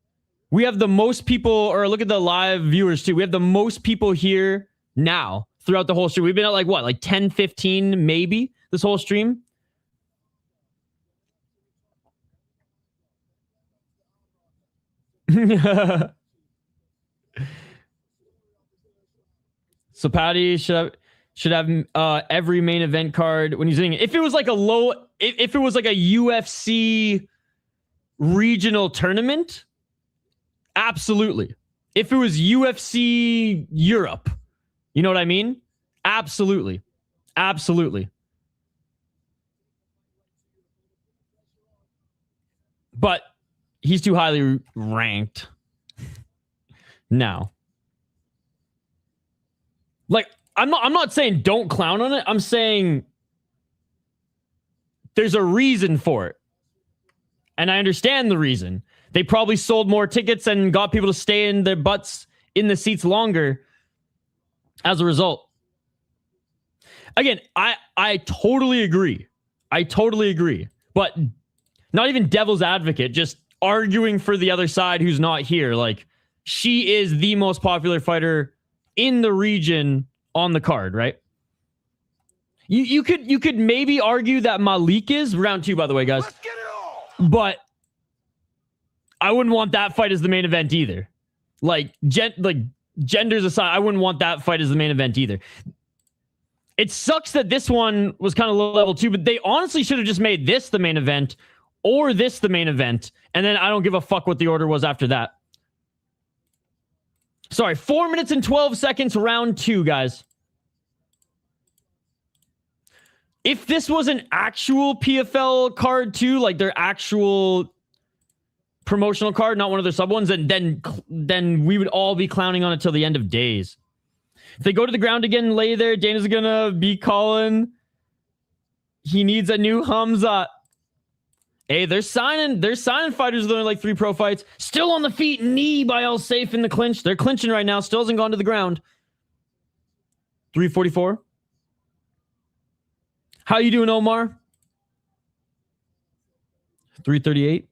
We have the most people, or look at the live viewers too. We have the most people here now throughout the whole stream. We've been at like what? Like 10, 15 maybe this whole stream. So Patty should have every main event card when he's doing it. If it was like if it was like a UFC regional tournament, absolutely. If it was UFC Europe, you know what I mean? Absolutely. Absolutely. But he's too highly ranked now. Like, I'm not saying don't clown on it. I'm saying there's a reason for it. And I understand the reason. They probably sold more tickets and got people to stay in their butts in the seats longer as a result. Again, I totally agree. I totally agree. But not even devil's advocate, just arguing for the other side who's not here. Like, she is the most popular fighter in the region on the card, right? You could maybe argue that Malik is round 2, by the way, guys. Let's get it on. But I wouldn't want that fight as the main event either. Like genders aside, I wouldn't want that fight as the main event either. It sucks that this one was kind of low level too, but they honestly should have just made this the main event or this the main event. And then I don't give a fuck what the order was after that. Sorry, 4 minutes and 12 seconds, round 2, guys. If this was an actual PFL card too, like their actual promotional card, not one of their sub ones, then we would all be clowning on it till the end of days. If they go to the ground again and lay there, Dana's gonna be calling. He needs a new Hamza. Hey, they're signing fighters with only like 3 pro fights. Still on the feet, knee by Alsaif in the clinch. They're clinching right now. Still hasn't gone to the ground. 344. How you doing, Omar? 338.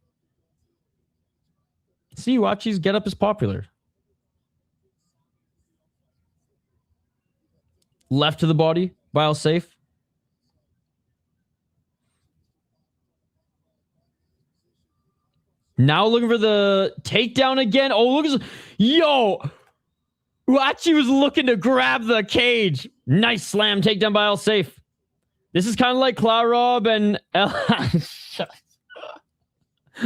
See, Ouhachi's get up is popular. Left to the body by Alsaif. Now looking for the takedown again. Oh, look at this. Yo! Ouhachi was looking to grab the cage. Nice slam takedown by Alsaif. This is kind of like Klarob and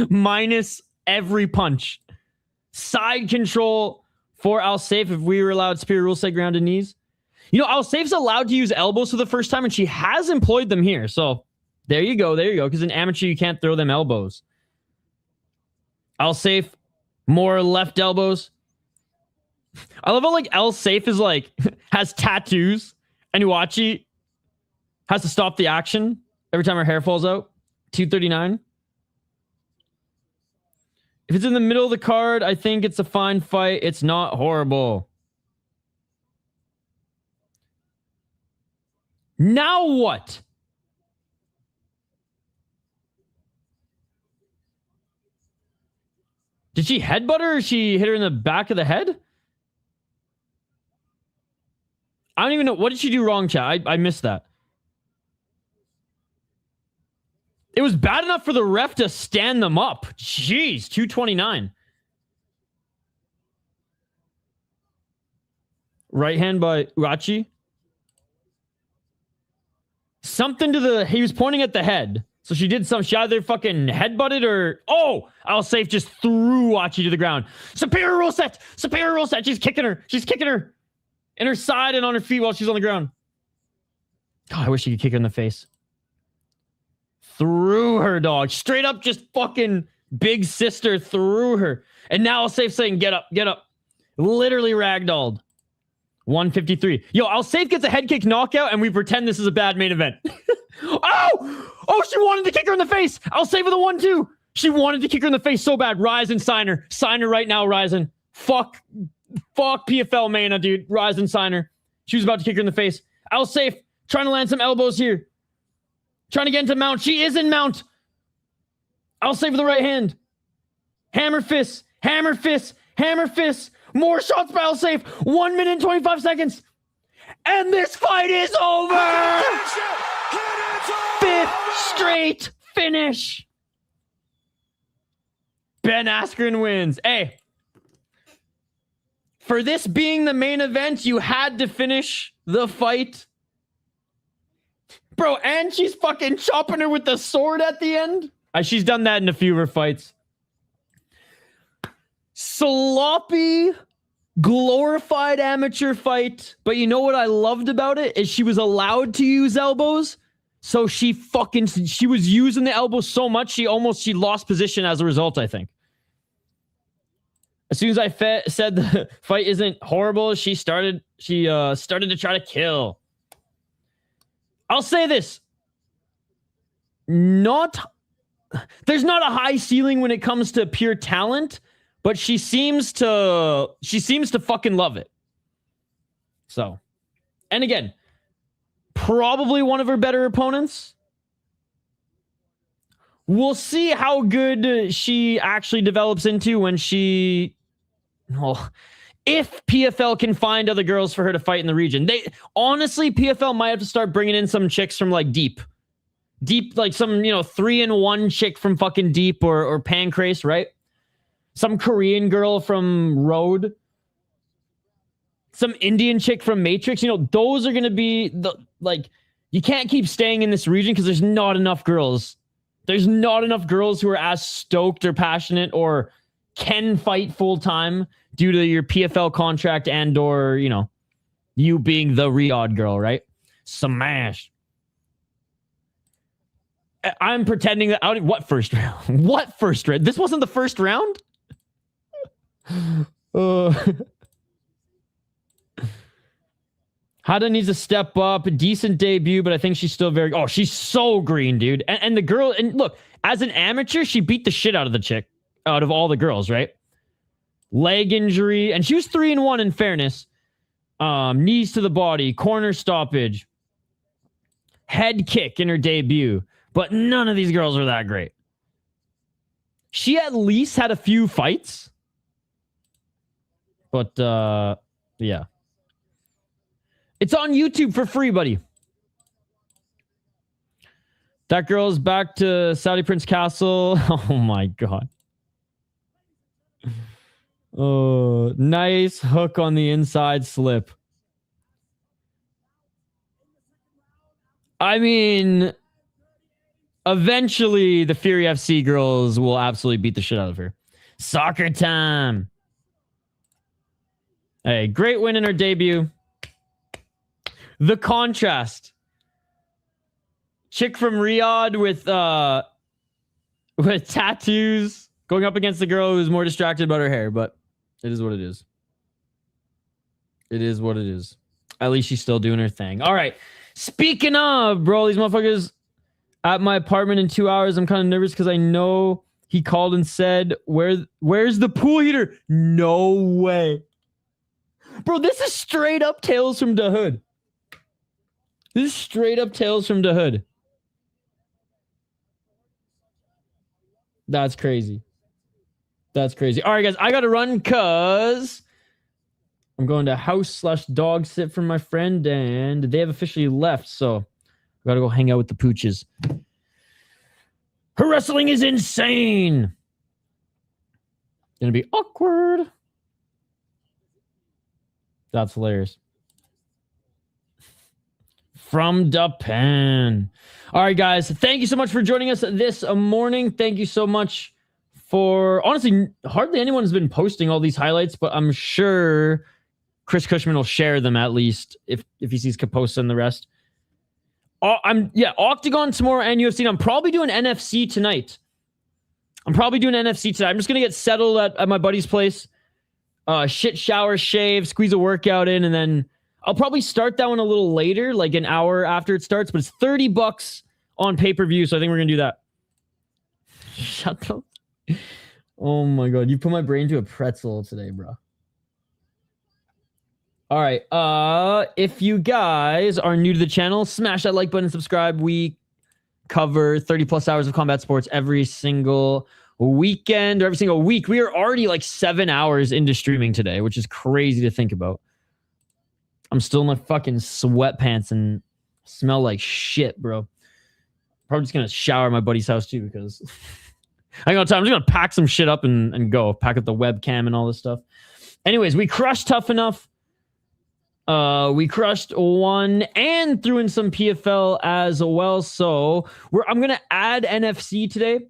minus every punch. Side control for Alsaif if we were allowed spear rule set ground and knees. You know, Alsaif's allowed to use elbows for the first time, and she has employed them here. So there you go. There you go. Because in amateur, you can't throw them elbows. Alsaif, more left elbows. I love how like Alsaif is like has tattoos, and Ouhachi has to stop the action every time her hair falls out. 239. If it's in the middle of the card, I think it's a fine fight. It's not horrible. Now what? Did she headbutt her or she hit her in the back of the head? I don't even know. What did she do wrong, chat? I missed that. It was bad enough for the ref to stand them up. Jeez, 229. Right hand by Ouhachi. Something to the... He was pointing at the head. So she did some... She either fucking headbutted or... Oh! Alsaif just threw Ouhachi to the ground. Superior rule set! Superior rule set! She's kicking her. She's kicking her. In her side and on her feet while she's on the ground. God, I wish she could kick her in the face. Threw her, dog. Straight up just fucking big sister threw her. And now Alsaif saying, get up, get up. Literally ragdolled. 153. Yo, Alsaif gets a head kick knockout and we pretend this is a bad main event. Oh, she wanted to kick her in the face. Alsaif with a 1-2. She wanted to kick her in the face so bad. Ryzen, sign her. Sign her right now, Ryzen. Fuck PFL MENA, dude. Ryzen, sign her. She was about to kick her in the face. Alsaif trying to land some elbows here. Trying to get into mount. She is in mount. Alsaif with the right hand. Hammer fist. Hammer fist. Hammer fist. More shots by Alsaif. 1 minute and 25 seconds. And this fight is over. Fifth straight finish. Ben Askren wins. Hey. For this being the main event, you had to finish the fight. Bro, and she's fucking chopping her with the sword at the end. She's done that in a few of her fights. Sloppy, glorified amateur fight. But you know what I loved about it? Is she was allowed to use elbows. So she was using the elbows so much, she lost position as a result, I think. As soon as I said the fight isn't horrible, she started to try to kill. I'll say this. There's not a high ceiling when it comes to pure talent, but she seems to fucking love it. So, and again, probably one of her better opponents. We'll see how good she actually develops into when she... Well, if PFL can find other girls for her to fight in the region. Honestly, PFL might have to start bringing in some chicks from like deep, like some 3-in-1 chick from fucking deep or Pancrase, right? Some Korean girl from Road, some Indian chick from Matrix. Those are gonna be you can't keep staying in this region because there's not enough girls. There's not enough girls who are as stoked or passionate or can fight full time due to your PFL contract and or you being the Riyadh girl, right? Smash. I'm pretending that what first round? What first round? This wasn't the first round? Hattan needs to step up. A decent debut, but I think she's still very... Oh, she's so green, dude. And the girl... And look, as an amateur, she beat the shit out of the chick. Out of all the girls, right? Leg injury. And she was 3-in-1 in fairness. Knees to the body. Corner stoppage. Head kick in her debut. But none of these girls are that great. She at least had a few fights. But, yeah. It's on YouTube for free, buddy. That girl's back to Saudi Prince Castle. Oh, my God. Oh, nice hook on the inside slip. I mean, eventually the Fury FC girls will absolutely beat the shit out of her. Soccer time. Hey, great win in her debut. The contrast. Chick from Riyadh with tattoos going up against the girl who's more distracted about her hair, but it is what it is. It is what it is. At least she's still doing her thing. All right. Speaking of, bro, these motherfuckers at my apartment in 2 hours. I'm kind of nervous because I know he called and said, where's the pool heater? No way. Bro, this is straight up Tales from the Hood. This is straight up Tales from the Hood. That's crazy. That's crazy. All right, guys, I got to run because I'm going to house/dog sit for my friend, and they have officially left, so I got to go hang out with the pooches. Her wrestling is insane. Gonna be awkward. That's hilarious. From the pen. All right, guys. Thank you so much for joining us this morning. Thank you so much for... Honestly, hardly anyone has been posting all these highlights, but I'm sure Chris Cushman will share them at least if he sees Kaposa and the rest. Octagon tomorrow and UFC. I'm probably doing NFC tonight. I'm probably doing NFC tonight. I'm just going to get settled at my buddy's place. Shit, shower, shave, squeeze a workout in, and then... I'll probably start that one a little later, like an hour after it starts, but it's $30 on pay-per-view, so I think we're going to do that. Shut up. Oh my God. You put my brain to a pretzel today, bro. All right. If you guys are new to the channel, smash that like button and subscribe. We cover 30+ hours of combat sports every single weekend or every single week. We are already like 7 hours into streaming today, which is crazy to think about. I'm still in my fucking sweatpants and smell like shit, bro. Probably just gonna shower at my buddy's house too because I got time. I'm just gonna pack some shit up and go. Pack up the webcam and all this stuff. Anyways, we crushed Tough Enough. We crushed one and threw in some PFL as well. So I'm gonna add NFC today.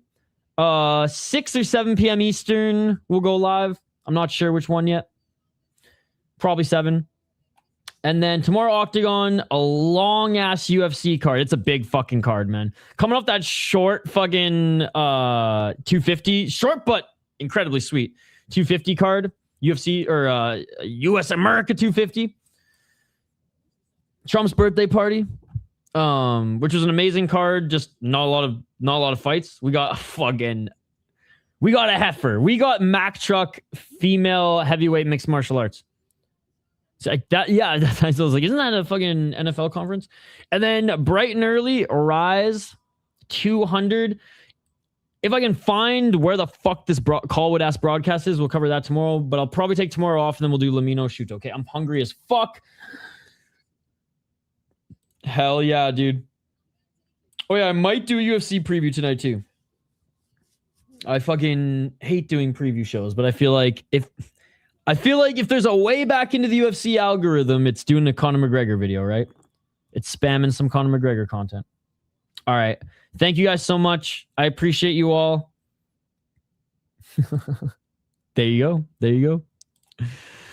6 or 7 p.m. Eastern. We'll go live. I'm not sure which one yet. Probably 7. And then tomorrow, Octagon, a long-ass UFC card. It's a big fucking card, man. Coming off that short fucking 250. Short, but incredibly sweet. 250 card. UFC, or US America 250. Trump's birthday party. Which was an amazing card. Just not a lot of fights. We got a heifer. We got Mack Truck female heavyweight mixed martial arts. So like that, yeah, I was like, isn't that a fucking NFL conference? And then bright and early, Rise 200. if I can find where the fuck this Callwood ass broadcast is, we'll cover that tomorrow. But I'll probably take tomorrow off and then we'll do Lamino shoot. Okay, I'm hungry as fuck. Hell yeah, dude. Oh yeah, I might do a UFC preview tonight too. I fucking hate doing preview shows, but I feel like if there's a way back into the UFC algorithm, it's doing a Conor McGregor video, right? It's spamming some Conor McGregor content. All right. Thank you guys so much. I appreciate you all. There you go. There you go.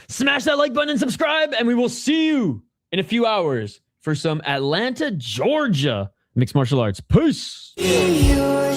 Smash that like button and subscribe, and we will see you in a few hours for some Atlanta, Georgia mixed martial arts. Peace. Yeah.